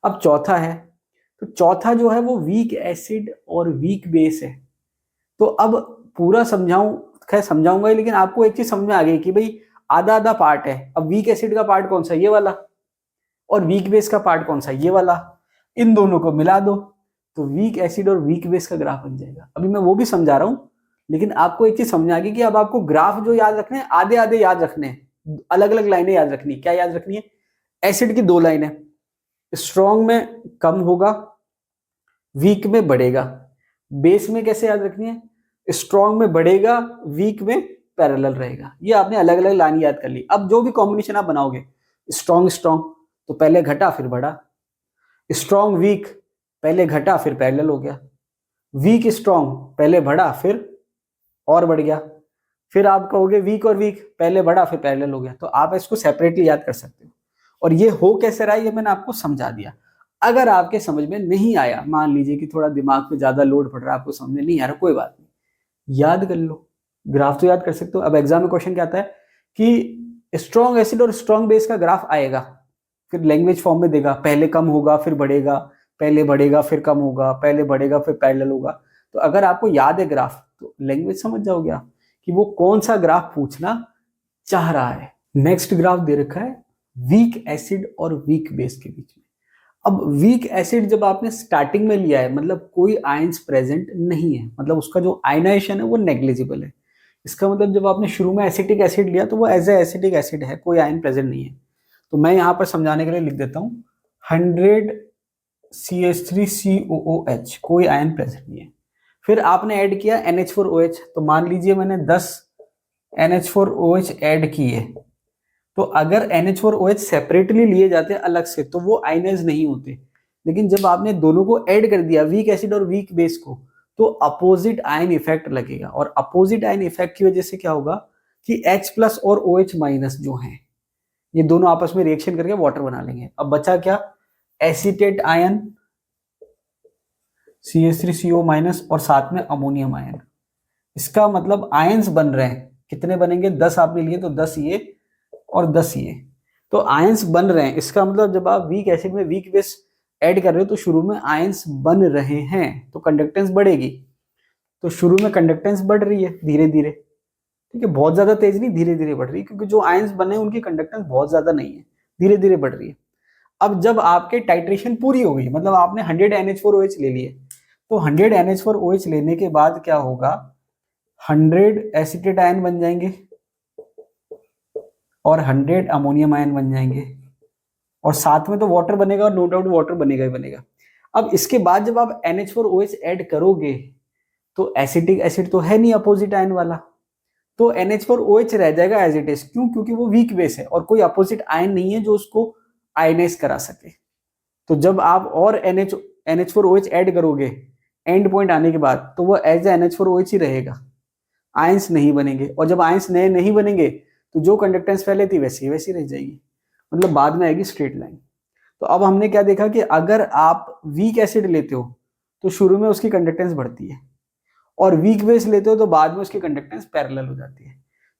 अब चौथा है, तो चौथा जो है वो वीक एसिड और वीक बेस है। तो अब पूरा समझाऊं, खैर समझाऊंगा ही, लेकिन आपको एक चीज समझ में आ गई कि भाई आधा आधा पार्ट है। अब वीक एसिड का पार्ट कौन सा? ये वाला। और वीक बेस का पार्ट कौन सा? ये वाला। इन दोनों को मिला दो तो वीक एसिड और वीक बेस का ग्राफ बन जाएगा। अभी मैं वो भी समझा रहा हूं, लेकिन आपको एक चीज समझ आ गई कि अब आपको ग्राफ जो याद रखने हैं आधे आधे याद रखने हैं, अलग अलग लाइनें याद रखनी है। क्या याद रखनी है? एसिड की 2 लाइनें, स्ट्रॉन्ग में कम होगा, वीक में बढ़ेगा। बेस में कैसे याद रखनी है? स्ट्रॉन्ग में बढ़ेगा, वीक में पैरेलल रहेगा। ये आपने अलग अलग लाइन याद कर ली। अब जो भी कॉम्बिनेशन आप बनाओगे, स्ट्रॉन्ग स्ट्रॉन्ग तो पहले घटा फिर बढ़ा, स्ट्रॉन्ग वीक पहले घटा फिर पैरेलल हो गया, वीक स्ट्रॉन्ग पहले बढ़ा फिर और बढ़ गया, फिर आप कहोगे वीक और वीक पहले बढ़ा फिर पैरेलल हो गया। तो आप इसको सेपरेटली याद कर सकते हो। और ये हो कैसे रहा है ये मैंने आपको समझा दिया। अगर आपके समझ में नहीं आया, मान लीजिए कि थोड़ा दिमाग पे ज्यादा लोड पड़ रहा है, आपको समझ में नहीं आ रहा, कोई बात नहीं, याद कर लो। ग्राफ तो याद कर सकते हो। अब एग्जाम में क्वेश्चन क्या आता है कि स्ट्रॉन्ग एसिड और स्ट्रॉन्ग बेस का ग्राफ आएगा, फिर लैंग्वेज फॉर्म में देगा, पहले कम होगा फिर बढ़ेगा, पहले बढ़ेगा फिर कम होगा, पहले बढ़ेगा फिर पैरेलल होगा। तो अगर आपको याद है ग्राफ तो लैंग्वेज समझ जाओगे आप कि वो कौन सा ग्राफ पूछना चाह रहा है। नेक्स्ट ग्राफ दे रखा है वीक एसिड और वीक बेस के बीच में। अब वीक एसिड जब आपने स्टार्टिंग में लिया है, मतलब कोई आयंस प्रेजेंट नहीं है, मतलब उसका जो आयनाइजेशन है वो नेग्लिजिबल है। इसका मतलब जब आपने शुरू में एसिटिक एसिड लिया तो वो एज ए एसिटिक एसिड है, कोई आयन प्रेजेंट नहीं है। तो मैं यहां पर समझाने के लिए लिख देता हूं 100 CH3COOH, कोई आयन प्रेजेंट नहीं है। फिर आपने ऐड किया NH4OH, तो मान लीजिए मैंने 10 NH4OH ऐड किए, तो अगर NH4OH सेपरेटली लिए जाते अलग से तो वो आयनाइज नहीं होते, लेकिन जब आपने दोनों को ऐड कर दिया, वीक एसिड और वीक बेस को, तो अपोजिट आयन इफेक्ट लगेगा, और अपोजिट आयन इफेक्ट की वजह से क्या होगा कि H प्लस और OH माइनस जो है ये दोनों आपस में रिएक्शन करके वाटर बना लेंगे। अब बचा क्या, एसीटेट आयन CH3CO माइनस और साथ में अमोनियम आयन। इसका मतलब आयंस बन रहे हैं, कितने बनेंगे, 10 आपने लिए तो 10 ये और 10 ये, तो आयंस बन रहे हैं। इसका मतलब जब आप वीक एसिड में वीक बेस ऐड कर रहे हो तो शुरू में आयंस बन रहे हैं तो कंडक्टेंस बढ़ेगी। तो शुरू में कंडक्टेंस बढ़ रही है धीरे धीरे, ठीक है, बहुत ज्यादा तेज नहीं, धीरे धीरे बढ़ रही है, क्योंकि जो आयंस बने उनकी कंडक्टेंस बहुत ज्यादा नहीं है, धीरे धीरे बढ़ रही है। अब जब आपके टाइट्रेशन पूरी हो गई, मतलब आपने 100 NH4OH ले लिए, तो 100 NH4OH लेने के बाद क्या होगा, 100 एसीटेट आयन बन जाएंगे और 100 अमोनियम आयन बन जाएंगे, और साथ में तो वाटर बनेगा, और नो डाउट वाटर बनेगा ही बनेगा। अब इसके बाद जब आप NH4OH ऐड करोगे तो एसिटिक एसिड तो है नहीं अपोजिट आयन वाला, तो NH4OH रह जाएगा एज इट इज। क्यों, क्योंकि वो वीक बेस है और कोई अपोजिट आयन नहीं है जो उसको आयनाइज करा सके। तो जब आप और NH4OH ऐड करोगे एंड पॉइंट आने के बाद, तो वो एज ए NH4OH ही रहेगा, आयंस नहीं बनेंगे, और जब आयंस नए नहीं बनेंगे तो जो कंडक्टेंस पहले थी वैसी वैसी रह जाएगी, मतलब बाद में आएगी स्ट्रेट लाइन। तो अब हमने क्या देखा कि अगर आप वीक एसिड लेते हो तो शुरू में उसकी कंडक्टेंस बढ़ती है, और वीक बेस लेते हो तो बाद में उसकी कंडक्टेंस पैरेलल हो जाती है।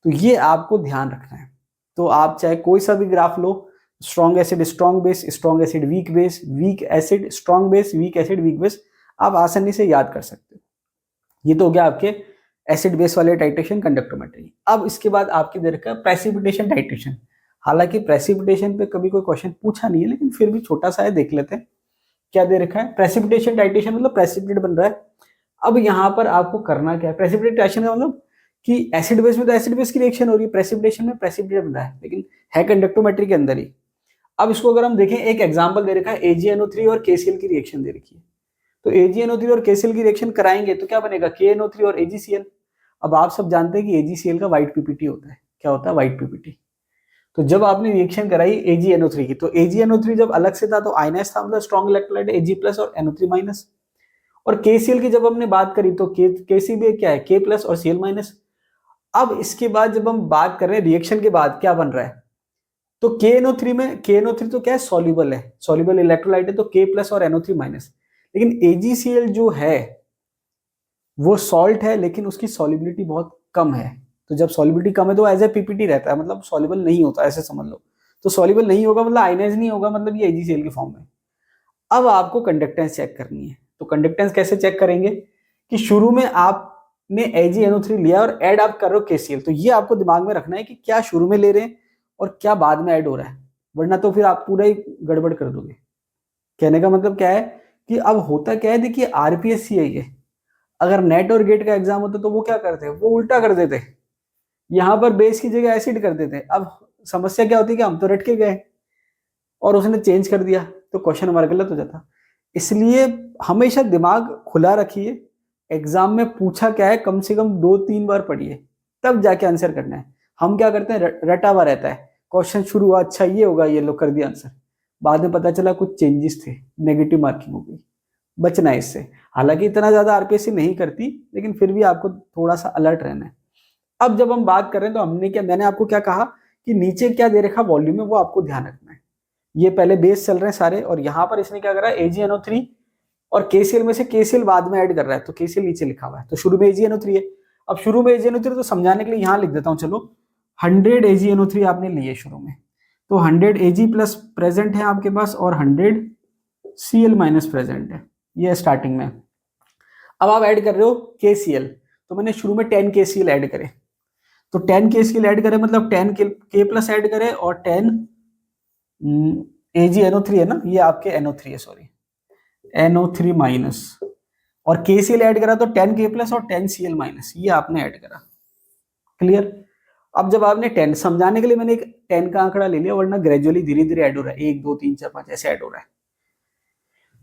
तो ये आपको ध्यान रखना है। तो आप चाहे कोई सा भी ग्राफ लो, strong acid strong base, strong acid weak base, weak acid strong base, weak acid weak base, आप आसानी से याद कर सकते हो। ये तो हो गया आपके एसिड बेस वाले टाइट्रेशन कंडक्टोमेट्री। अब इसके बाद आपकी दे रखा है प्रेसिपिटेशन टाइट्रेशन। हालांकि प्रेसिपिटेशन पे कभी कोई क्वेश्चन पूछा नहीं है, लेकिन फिर भी छोटा सा है, देख लेते हैं क्या दे रखा है। प्रेसिपिटेशन टाइट्रेशन मतलब प्रेसिपिटेट बन रहा है। अब यहाँ पर आपको करना क्या है, प्रेसिपिटेशन का मतलब कि एसिड बेस में तो एसिड बेस की रिएक्शन हो रही है, प्रेसिपिटेशन में प्रेसिपिटेट बन रहा है, लेकिन है कंडक्टोमेट्री के अंदर ही। अब इसको अगर हम देखें, एक एग्जांपल दे रखा है AgNO3 और KCl की रिएक्शन दे रखी है, तो AgNO3 और KCl की रिएक्शन कराएंगे तो क्या बनेगा, KNO3 और AgCl। अब आप सब जानते हैं कि AgCl का व्हाइट पीपीटी होता है, क्या होता है, व्हाइट पीपीटी। तो जब आपने रिएक्शन कराई AgNO3 की, तो AgNO3 जब अलग से था तो आयनाइज था, मतलब स्ट्रॉन्ग इलेक्ट्रोलाइट Ag प्लस और NO3 माइनस। और KCl की जब हमने बात करी तो KCl क्या है, K प्लस और Cl माइनस। अब इसके बाद जब हम बात कर रहे हैं रिएक्शन के बाद क्या बन रहा है, तो KNO3 तो क्या है, सॉल्युबल है, सॉल्युबल इलेक्ट्रोलाइट है, तो K प्लस और NO3 माइनस। लेकिन AgCl जो है वो सॉल्ट है, लेकिन उसकी सॉल्युबिलिटी बहुत कम है। तो जब सॉल्युबिलिटी कम है तो एज ए पीपीटी रहता है, मतलब सॉल्युबल नहीं होता, ऐसे समझ लो। तो सॉल्युबल नहीं होगा मतलब आयनाइज नहीं होगा, मतलब ये AgCl के फॉर्म में। अब आपको कंडक्टेंस चेक करनी है, तो कंडक्टेंस कैसे चेक करेंगे कि शुरू में आपने AgNO3 लिया और ऐड आप कर रहे हो KCl, तो ये आपको दिमाग में रखना है कि क्या शुरू में ले रहे हैं और क्या बाद में ऐड हो रहा है, वरना तो फिर आप पूरा ही गड़बड़ कर दोगे। कहने का मतलब क्या है कि अब होता क्या है, देखिए RPSC है ये, अगर नेट और गेट का एग्जाम होता तो वो क्या करते हैं, वो उल्टा कर देते, यहाँ पर बेस की जगह एसिड कर देते। अब समस्या क्या होती है कि हम तो रट के गए और उसने चेंज कर दिया, तो क्वेश्चन हमारा गलत हो जाता। इसलिए हमेशा दिमाग खुला रखिए, एग्जाम में पूछा क्या है कम से कम 2-3 बार पढ़िए, तब जाके आंसर करना है। हम क्या करते हैं, रटा हुआ रहता है, क्वेश्चन शुरू हुआ अच्छा ये होगा, ये लो कर दिया आंसर, बाद में पता चला कुछ चेंजेस थे, नेगेटिव मार्किंग हो गई। बचना है इससे। हालांकि इतना ज्यादा आरपीएससी नहीं करती, लेकिन फिर भी आपको थोड़ा सा अलर्ट रहना है। अब जब हम बात कर रहे हैं तो मैंने आपको क्या कहा कि नीचे क्या दे रखा वॉल्यूम में, वो आपको ध्यान रखना है। ये पहले बेस चल रहे हैं सारे, और यहाँ पर इसने क्या करा, AgNO3 और KCl में से KCl बाद में ऐड कर रहा है, तो KCl नीचे लिखा हुआ है, तो शुरू में AgNO3 है। अब शुरू में AgNO3 तो समझाने के लिए यहाँ लिख देता हूँ, चलो 100 AgNO3 आपने लिए शुरू में, तो 100 Ag प्लस प्रेजेंट है आपके पास और 100 Cl माइनस प्रेजेंट है, ये स्टार्टिंग में। अब आप ऐड कर रहे हो KCl, तो मैंने शुरू में 10 KCl ऐड करे, तो 10 KCl ऐड करे मतलब 10 K प्लस ऐड करे और 10 AgNO3 है ना, ये आपके NO3 है, सॉरी NO3 माइनस, और KCl ऐड करा तो 10 K प्लस और 10 Cl माइनस, ये आपने ऐड करा। क्लियर। अब जब आपने 10, समझाने के लिए मैंने एक 10 का आंकड़ा ले लिया, वरना ग्रेजुअली धीरे धीरे ऐड हो रहा है, 1 2 3 4 5 ऐसे ऐड हो रहा है।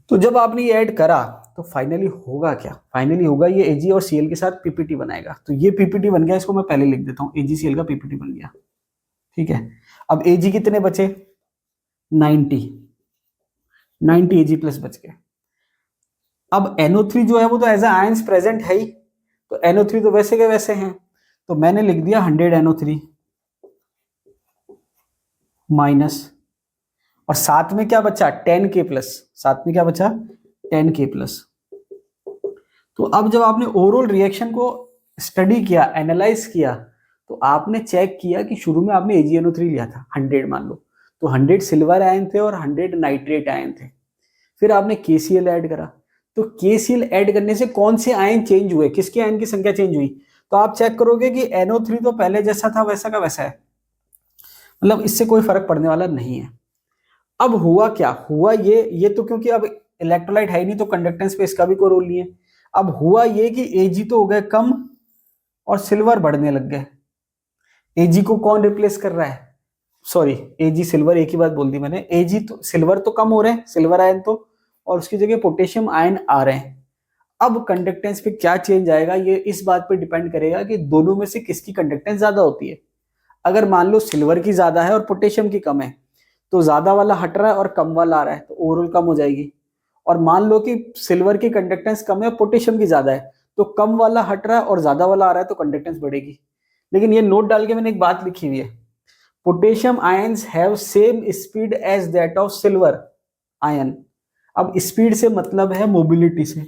तो जब आपने ये ऐड करा तो फाइनली होगा क्या? फाइनली होगा ये एजी और सीएल के साथ पीपीटी बनाएगा। तो ये पीपीटी बन गया, इसको मैं पहले लिख देता हूँ, एजीसीएल का पीपीटी बन गया। ठीक है, अब एजी कितने बचे? 90 एजी प्लस बच गए। अब NO3 जो है वो तो एज आयंस प्रेजेंट है ही, तो NO3 तो वैसे के वैसे हैं, तो मैंने लिख दिया 100 NO3 माइनस, और साथ में क्या बचा? 10K plus. साथ में क्या बचा? 10K plus. तो अब जब आपने ओवरऑल रिएक्शन को स्टडी किया, एनालाइज किया, तो आपने चेक किया कि शुरू में आपने AgNO3 लिया था 100 मान लो, तो 100 सिल्वर आयन थे और 100 नाइट्रेट आयन थे। फिर आपने KCl ऐड करा, तो KCl ऐड करने से कौन से आयन चेंज हुए, किसके आयन की संख्या चेंज हुई? तो आप चेक करोगे कि NO3 तो पहले जैसा था वैसा का वैसा है, मतलब इससे कोई फर्क पड़ने वाला नहीं है। अब हुआ क्या? हुआ ये तो क्योंकि अब इलेक्ट्रोलाइट है ही नहीं तो कंडक्टेंस पे इसका भी कोई रोल नहीं है। अब हुआ ये कि Ag तो हो गए कम और सिल्वर बढ़ने लग गए। Ag को कौन रिप्लेस कर रहा है? सॉरी, Ag सिल्वर एक ही बात बोल दी मैंने। Ag तो सिल्वर तो कम हो रहे हैं, सिल्वर आयन तो, और उसकी जगह पोटेशियम आयन आ रहे हैं। अब कंडक्टेंस पे क्या चेंज आएगा, ये इस बात पे डिपेंड करेगा कि दोनों में से किसकी कंडक्टेंस ज्यादा होती है। अगर मान लो सिल्वर की ज्यादा है और पोटेशियम की कम है, तो ज्यादा वाला हट रहा है और कम वाला आ रहा है, तो ओवरऑल कम हो जाएगी। और मान लो कि सिल्वर की कंडक्टेंस कम है, पोटेशियम की ज्यादा है, तो कम वाला हट रहा है और ज्यादा वाला आ रहा है, तो कंडक्टेंस बढ़ेगी। लेकिन ये नोट डाल के मैंने एक बात लिखी हुई है, potassium ions have same speed as that of silver ion. अब स्पीड से मतलब है मोबिलिटी से,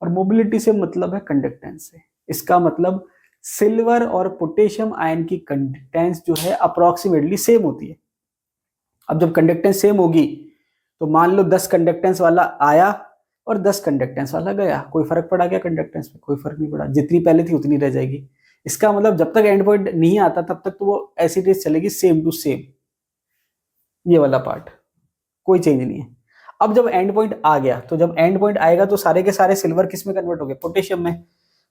और मोबिलिटी से मतलब है कंडक्टेंस से। इसका मतलब सिल्वर और पोटेशियम आयन की कंडक्टेंस जो है अप्रोक्सीमेटली सेम होती है। अब जब कंडक्टेंस सेम होगी तो मान लो 10 कंडक्टेंस वाला आया और 10 कंडक्टेंस वाला गया, कोई फर्क पड़ा क्या कंडक्टेंस में? कोई फर्क नहीं पड़ा, जितनी पहले थी उतनी रह जाएगी। इसका मतलब जब तक एंड पॉइंट नहीं आता तब तक तो वो ऐसी रेस चलेगी सेम टू सेम, ये वाला पार्ट कोई चेंज नहीं है। अब जब एंड पॉइंट आ गया, तो जब एंड पॉइंट आएगा तो सारे के सारे सिल्वर किस में कन्वर्ट हो गए? पोटेशियम में।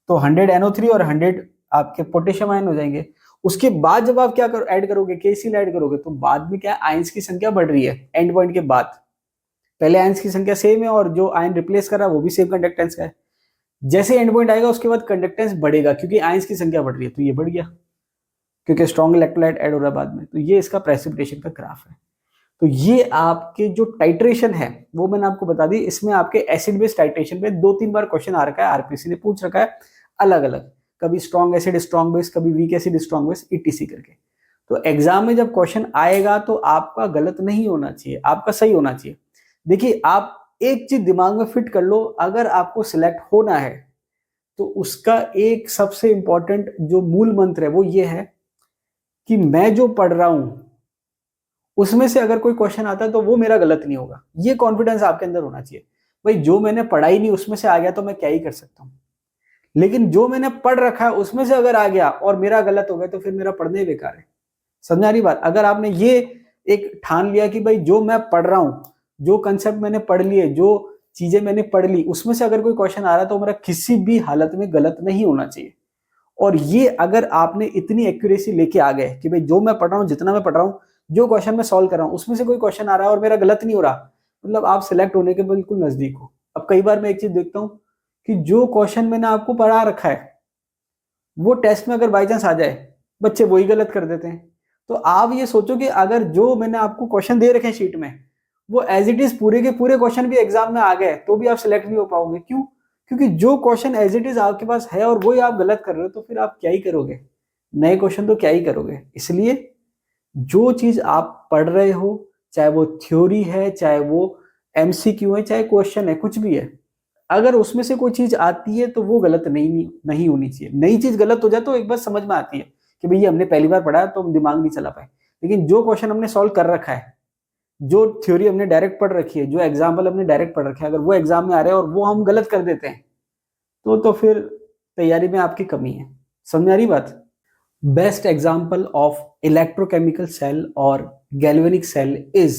तो 100 NO3 और 100 आपके पोटेशियम आयन हो जाएंगे। उसके बाद जब आप क्या ऐड करोगे, KCl ऐड करोगे, तो बाद में क्या आयंस की संख्या बढ़ रही है एंड पॉइंट के बाद। पहले आयंस की संख्या सेम है और जो आयन रिप्लेस कर रहा है वो भी सेम कंडक्टेंस का है। जैसे एंड पॉइंट आएगा उसके बाद कंडक्टेंस बढ़ेगा क्योंकि आयंस की संख्या बढ़ रही है, तो ये बढ़ गया क्योंकि स्ट्रॉन्ग इलेक्ट्रोलाइट ऐड हो रहा है बाद में। तो ये इसका प्रेसिपिटेशन का ग्राफ है। तो ये आपके जो टाइट्रेशन है वो मैंने आपको बता दी। इसमें आपके एसिड बेस टाइट्रेशन पे 2-3 बार क्वेश्चन आ रखा है, आरपीसी ने पूछ रखा है अलग अलग, कभी स्ट्रॉन्ग एसिड स्ट्रॉन्ग बेस, कभी week acid strong base, etc करके। तो एग्जाम में जब क्वेश्चन आएगा तो आपका गलत नहीं होना चाहिए, आपका सही होना चाहिए। देखिए, आप एक चीज दिमाग में फिट कर लो, अगर आपको सिलेक्ट होना है तो उसका एक सबसे इंपॉर्टेंट जो मूल मंत्र है वो ये है कि मैं जो पढ़ रहा हूं उसमें से अगर कोई क्वेश्चन आता है तो वो मेरा गलत नहीं होगा। ये कॉन्फिडेंस आपके अंदर होना चाहिए। भाई जो मैंने पढ़ाई नहीं उसमें से आ गया तो मैं क्या ही कर सकता हूं, लेकिन जो मैंने पढ़ रखा है उसमें से अगर आ गया और मेरा गलत हो गया तो फिर मेरा पढ़ना ही बेकार है। समझा रही बात? अगर आपने ये एक ठान लिया कि भाई जो मैं पढ़ रहा हूं, जो कंसेप्ट मैंने पढ़ लिए, जो चीजें मैंने पढ़ ली, उसमें से अगर कोई क्वेश्चन आ रहा है तो मेरा किसी भी हालत में गलत नहीं होना चाहिए। और ये अगर आपने इतनी एक्यूरेसी लेके आ गए कि भाई जो मैं पढ़ रहा हूँ, जितना मैं पढ़ रहा हूँ, जो क्वेश्चन मैं सॉल्व कर रहा हूँ उसमें से कोई क्वेश्चन आ रहा है और मेरा गलत नहीं हो रहा, मतलब आप सिलेक्ट होने के बिल्कुल नजदीक हो। अब कई बार मैं एक चीज देखता हूँ कि जो क्वेश्चन मैंने आपको पढ़ा रखा है वो टेस्ट में अगर बाई चांस आ जाए, बच्चे वही गलत कर देते हैं। तो आप ये सोचो कि अगर जो मैंने आपको क्वेश्चन दे रखे हैं शीट में वो एज इट इज पूरे के पूरे क्वेश्चन भी एग्जाम में आ गए तो भी आप सिलेक्ट नहीं हो पाओगे। क्यों? क्योंकि जो क्वेश्चन एज इट इज आपके पास है और वही आप गलत कर रहे हो, तो फिर आप क्या ही करोगे, नए क्वेश्चन तो क्या ही करोगे। इसलिए जो चीज आप पढ़ रहे हो, चाहे वो थ्योरी है, चाहे वो MCQ है, चाहे क्वेश्चन है, कुछ भी है, अगर उसमें से कोई चीज आती है तो वो गलत नहीं होनी चाहिए। नई चीज गलत हो जाए तो एक बार समझ में आती है कि भैया हमने पहली बार पढ़ा तो हम दिमाग नहीं चला पाए, लेकिन जो क्वेश्चन हमने सॉल्व कर रखा है, जो थ्योरी हमने डायरेक्ट पढ़ रखी है, जो एग्जाम्पल हमने डायरेक्ट पढ़ रखा है, अगर वो एग्जाम में आ रहे हैं और वो हम गलत कर देते हैं तो फिर तैयारी में आपकी कमी है। समझ आ रही बात? Best example of electrochemical cell और galvanic cell is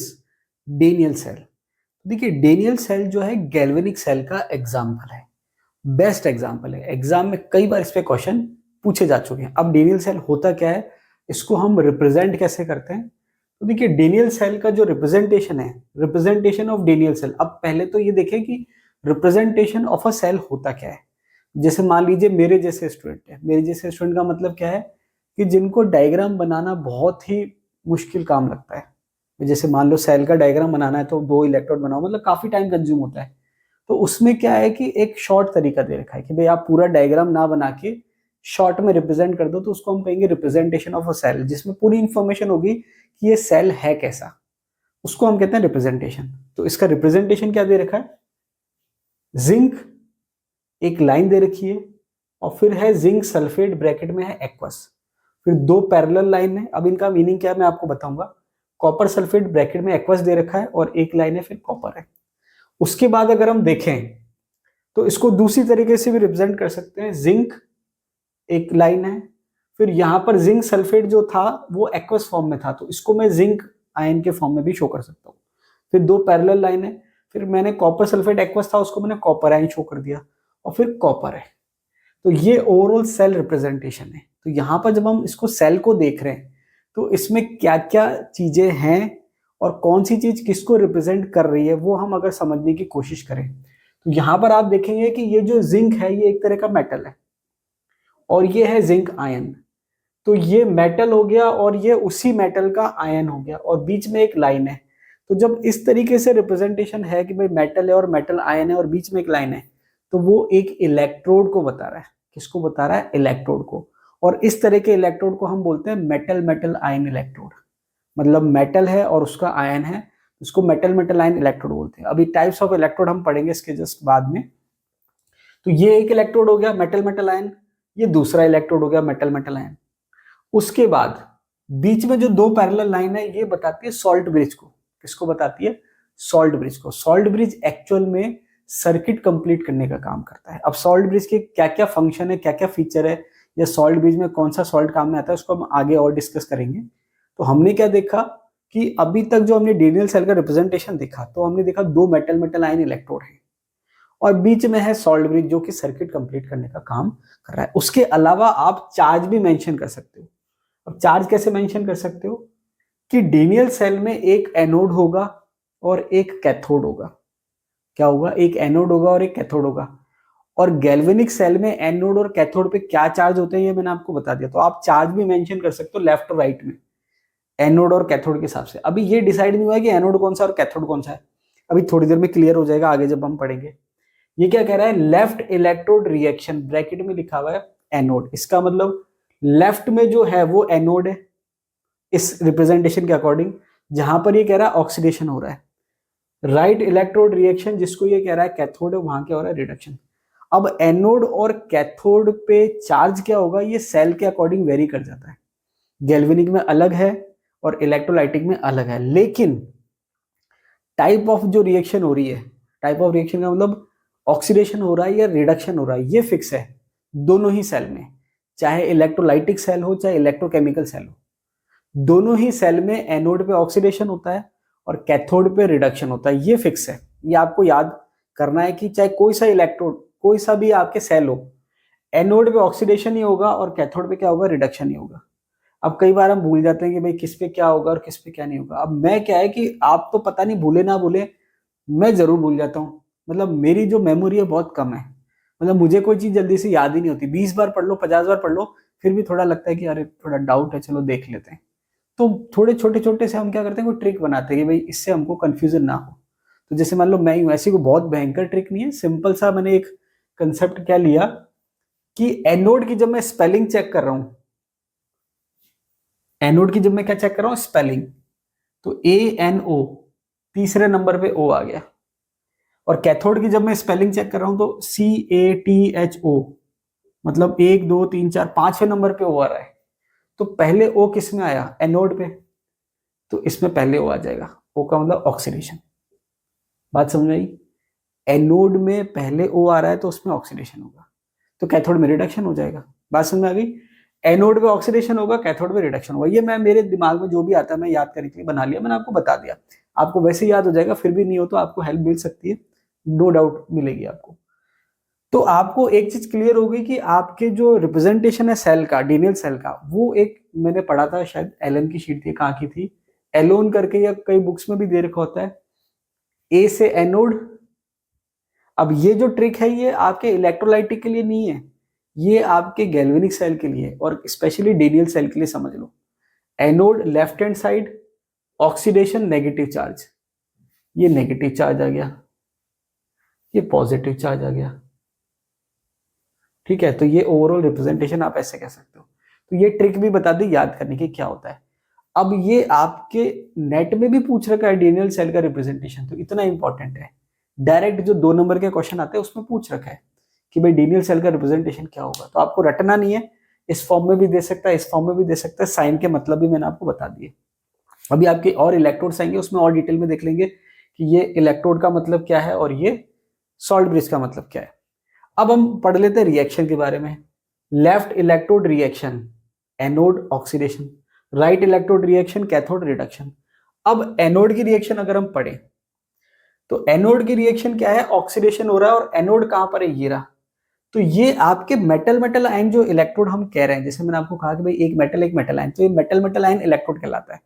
Daniell cell. देखिए, डेनियल सेल जो है गैल्वेनिक सेल का एग्जाम्पल है, बेस्ट एग्जाम्पल है। एग्जाम में कई बार इस पे क्वेश्चन पूछे जा चुके हैं। अब डेनियल सेल होता क्या है, इसको हम रिप्रेजेंट कैसे करते हैं, तो देखिए डेनियल सेल का जो रिप्रेजेंटेशन है, रिप्रेजेंटेशन ऑफ डेनियल सेल, अब पहले तो ये देखें कि रिप्रेजेंटेशन ऑफ अ सेल होता क्या है। जैसे मान लीजिए मेरे जैसे स्टूडेंट है, मेरे जैसे स्टूडेंट का मतलब क्या है कि जिनको डायग्राम बनाना बहुत ही मुश्किल काम लगता है। जैसे मान लो सेल का डायग्राम बनाना है तो 2 इलेक्ट्रोड बनाओ, मतलब काफी टाइम कंज्यूम होता है। तो उसमें क्या है कि एक शॉर्ट तरीका दे रखा है कि भाई आप पूरा डायग्राम ना बना के शॉर्ट में रिप्रेजेंट कर दो, तो उसको हम कहेंगे रिप्रेजेंटेशन ऑफ अ सेल, जिसमें पूरी इंफॉर्मेशन होगी कि ये सेल है कैसा, उसको हम कहते हैं रिप्रेजेंटेशन। तो इसका रिप्रेजेंटेशन क्या दे रखा है, जिंक एक लाइन दे रखी है, और फिर है जिंक सल्फेट ब्रैकेट में है एक्वस, फिर 2 पैरेलल लाइन है। अब इनका मीनिंग क्या है मैं आपको बताऊंगा। कॉपर सल्फेट ब्रैकेट में एक्वस दे रखा है और एक लाइन है फिर कॉपर है। उसके बाद अगर हम देखें तो इसको दूसरी तरीके से भी रिप्रेजेंट कर सकते हैं। जिंक एक लाइन है, फिर यहां पर जिंक सल्फेट जो था वो एक्वस फॉर्म में था, तो इसको मैं जिंक आयन के फॉर्म में भी शो कर सकता हूँ। फिर 2 पैरेलल लाइन है, फिर मैंने कॉपर सल्फेट एक्वस था उसको मैंने कॉपर आयन शो कर दिया, और फिर कॉपर है। तो ये ओवरऑल सेल रिप्रेजेंटेशन है। तो यहाँ पर जब हम इसको सेल को देख रहे हैं तो इसमें क्या क्या चीजें हैं और कौन सी चीज किसको रिप्रेजेंट कर रही है वो हम अगर समझने की कोशिश करें तो यहाँ पर आप देखेंगे कि ये जो जिंक है ये एक तरह का मेटल है और ये है जिंक आयन। तो ये मेटल हो गया और ये उसी मेटल का आयन हो गया और बीच में एक लाइन है। तो जब इस तरीके से रिप्रेजेंटेशन है कि भाई मेटल है और मेटल आयन है और बीच में एक लाइन है, तो वो एक इलेक्ट्रोड को बता रहा है। किसको बता रहा है, इलेक्ट्रोड को। और इस तरह के इलेक्ट्रोड को हम बोलते हैं मेटल मेटल आयन इलेक्ट्रोड। मतलब मेटल है और उसका आयन है, उसको मेटल मेटल आयन इलेक्ट्रोड बोलते हैं। अभी टाइप्स ऑफ इलेक्ट्रोड हम पढ़ेंगे इसके जस्ट बाद में। तो ये एक इलेक्ट्रोड हो गया मेटल मेटल आयन, ये दूसरा इलेक्ट्रोड हो गया मेटल मेटल आयन। उसके बाद बीच में जो 2 पैरेलल लाइन है ये बताती है सॉल्ट ब्रिज को। किसको बताती है, सॉल्ट ब्रिज को। सॉल्ट ब्रिज एक्चुअल में सर्किट कंप्लीट करने का काम करता है। अब सॉल्ट ब्रिज के क्या क्या फंक्शन है, क्या क्या फीचर है, या सॉल्ट ब्रिज में कौन सा सॉल्ट काम में आता है, उसको हम आगे और डिस्कस करेंगे। तो हमने क्या देखा कि अभी तक जो हमने डेनियल सेल का रिप्रेजेंटेशन देखा तो हमने देखा 2 मेटल मेटल आयन इलेक्ट्रोड है और बीच में है सॉल्ट ब्रिज जो कि सर्किट कंप्लीट करने का काम कर रहा है। उसके अलावा आप चार्ज भी मेंशन कर सकते हो। अब चार्ज कैसे मेंशन कर सकते हो कि डेनियल सेल में एक एनोड होगा और एक कैथोड होगा। क्या होगा, एक एनोड होगा और एक कैथोड होगा। और गैल्वेनिक सेल में एनोड और कैथोड पे क्या चार्ज होते हैं ये मैंने आपको बता दिया। तो आप चार्ज भी मेंशन कर सकते हो लेफ्ट और राइट में एनोड और कैथोड के हिसाब से। अभी ये डिसाइड नहीं हुआ है कि एनोड कौन सा और कैथोड कौन सा है, अभी थोड़ी देर में क्लियर हो जाएगा आगे जब हम पढ़ेंगे। ये क्या कह रहा है, लेफ्ट इलेक्ट्रोड रिएक्शन ब्रैकेट में लिखा हुआ है एनोड। इसका मतलब लेफ्ट में जो है वो एनोड है इस रिप्रेजेंटेशन के अकॉर्डिंग, जहां पर ये कह रहा है ऑक्सीडेशन हो रहा है। राइट इलेक्ट्रोड रिएक्शन जिसको ये कह रहा है कैथोड है, वहां क्या हो रहा है, रिडक्शन। अब एनोड और कैथोड पे चार्ज क्या होगा ये सेल के अकॉर्डिंग वेरी कर जाता है। गैल्वेनिक में अलग है और इलेक्ट्रोलाइटिक में अलग है। लेकिन टाइप ऑफ जो रिएक्शन हो रही है, टाइप ऑफ रिएक्शन का मतलब ऑक्सीडेशन हो रहा है या रिडक्शन हो रहा है, ये फिक्स है दोनों ही सेल में। चाहे इलेक्ट्रोलाइटिक सेल हो चाहे इलेक्ट्रोकेमिकल सेल हो, दोनों ही सेल में एनोड पे ऑक्सीडेशन होता है और कैथोड पे रिडक्शन होता है। ये फिक्स है, ये आपको याद करना है कि चाहे कोई सा इलेक्ट्रोड कोई सा भी आपके सेल हो, एनोड पे ऑक्सीडेशन ही होगा और कैथोड पे क्या होगा, रिडक्शन ही होगा। अब कई बार हम भूल जाते हैं कि भाई किस पे क्या होगा और किस पे क्या नहीं होगा। अब मैं क्या है कि आप तो पता नहीं भूले ना भूले, मैं जरूर भूल जाता हूँ। मतलब मेरी जो मेमोरी है बहुत कम है, मतलब मुझे कोई चीज जल्दी से याद ही नहीं होती। 20 बार पढ़ लो 50 बार पढ़ लो फिर भी थोड़ा लगता है कि अरे थोड़ा डाउट है, चलो देख लेते हैं। तो थोड़े छोटे छोटे से हम क्या करते हैं, कोई ट्रिक बनाते हैं कि भाई इससे हमको कंफ्यूजन ना हो। तो जैसे मान लो मैं ही हूं, ऐसी कोई बहुत भयंकर ट्रिक नहीं है, सिंपल सा मैंने एक कंसेप्ट क्या लिया कि एनोड की जब मैं स्पेलिंग चेक कर रहा हूं, एनोड की जब मैं क्या चेक कर रहा हूं, स्पेलिंग, तो ANO तीसरे नंबर पे O आ गया। और कैथोड की जब मैं स्पेलिंग चेक कर रहा हूं तो CATHO, मतलब 1 2 3 4 5वें नंबर पे O आ रहा है। तो पहले O किस में आया, एनोड पे, तो इसमें पहले O आ जाएगा। O का मतलब ऑक्सीडेशन। बात समझ आई, एनोड में पहले O आ रहा है तो उसमें ऑक्सीडेशन होगा, तो कैथोड में रिडक्शन हो जाएगा। बात समझ में आ गई, एनोड पे ऑक्सीडेशन होगा कैथोड पे रिडक्शन होगा। ये मैं मेरे दिमाग में जो भी आता है मैं याद करने के लिए बना लिया, मैंने आपको बता दिया। आपको वैसे याद हो जाएगा, फिर भी नहीं हो तो आपको हेल्प मिल सकती है, नो डाउट मिलेगी आपको। तो आपको एक चीज क्लियर होगी कि आपके जो रिप्रेजेंटेशन है सेल का, डेनियल सेल का, वो एक मैंने पढ़ा था शायद एलन की शीट थी, कहाँ की थी, एलोन करके, या कई बुक्स में भी दे रखा होता है ए से एनोड। अब ये जो ट्रिक है ये आपके इलेक्ट्रोलाइटिक के लिए नहीं है, ये आपके गैल्वेनिक सेल के लिए और स्पेशली डेनियल सेल के लिए समझ लो। Anode left hand side, oxidation negative charge, ये नेगेटिव चार्ज आ गया, ये पॉजिटिव चार्ज आ गया। ठीक है, तो ये ओवरऑल रिप्रेजेंटेशन आप ऐसे कह सकते हो। तो ये ट्रिक भी बता दी याद करने की क्या होता है। अब ये आपके नेट में भी पूछ रखा है डेनियल सेल का रिप्रेजेंटेशन, तो इतना इंपॉर्टेंट है। डायरेक्ट जो 2 नंबर के क्वेश्चन आते हैं उसमें पूछ रखा है कि भाई डेनियल सेल का रिप्रेजेंटेशन क्या होगा, तो आपको रटना नहीं है, इस फॉर्म में भी दे सकता है, इस फॉर्म में भी दे सकता है, साइन के मतलब भी मैंने आपको बता दिए। अभी आपके और इलेक्ट्रोड्स आएंगे, उसमें और डिटेल में देख लेंगे कि ये इलेक्ट्रोड का मतलब क्या है और ये सॉल्ट ब्रिज का मतलब क्या है। अब हम पढ़ लेते हैं रिएक्शन के बारे में। Left electrode reaction anode oxidation, right electrode reaction cathode reduction. अब एनोड की रिएक्शन अगर हम पढ़ें तो एनोड की रिएक्शन क्या है, ऑक्सीडेशन हो रहा है, और एनोड कहां पर है, ये रहा। तो ये आपके मेटल मेटल आयन जो इलेक्ट्रोड हम कह रहे हैं, जैसे मैंने आपको कहा कि भाई एक मेटल आयन, तो ये मेटल मेटल आयन इलेक्ट्रोड कहलाता है।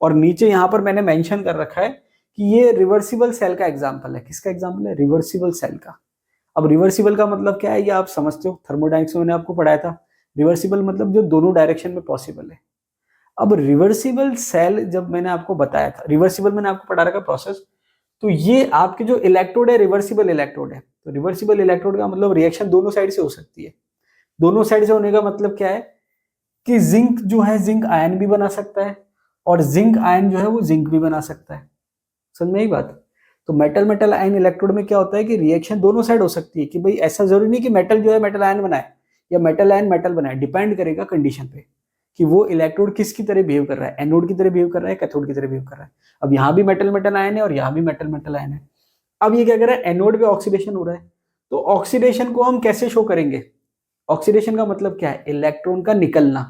और नीचे यहां पर मैंने मेंशन कर रखा है कि ये रिवर्सिबल सेल का एग्जांपल है। किसका एग्जांपल है, रिवर्सिबल सेल का। अब रिवर्सिबल का मतलब क्या है ये आप समझते हो, थर्मोडायनेमिक्स में मैंने आपको पढ़ाया था। रिवर्सिबल मतलब जो दोनों डायरेक्शन में पॉसिबल है। अब रिवर्सिबल सेल जब मैंने आपको बताया था, रिवर्सिबल मैंने आपको पढ़ा रखा प्रोसेस, तो ये आपके जो इलेक्ट्रोड है रिवर्सिबल इलेक्ट्रोड है। तो रिवर्सिबल इलेक्ट्रोड का मतलब रिएक्शन दोनों साइड से हो सकती है। दोनों साइड से होने का मतलब क्या है कि जिंक जो है जिंक आयन भी बना सकता है, और जिंक आयन जो है वो जिंक भी बना सकता है। समझ में आई बात। तो मेटल मेटल आयन इलेक्ट्रोड में क्या होता है कि रिएक्शन दोनों साइड हो सकती है, कि भाई ऐसा जरूरी नहीं कि मेटल जो है मेटल आयन बनाए या मेटल आयन मेटल बनाए, डिपेंड करेगा कंडीशन पे कि वो इलेक्ट्रोड किसकी तरह बिहेव कर रहा है, एनोड की तरह बिहेव कर रहा है, कैथोड की तरह बिहेव कर रहा है। अब यहाँ भी मेटल मेटल आयन है और यहाँ भी मेटल मेटल आयन है। अब ये क्या कर रहा है, एनोड पे ऑक्सीडेशन हो रहा है, तो ऑक्सीडेशन को हम कैसे शो करेंगे। ऑक्सीडेशन का मतलब क्या है, इलेक्ट्रॉन का निकलना।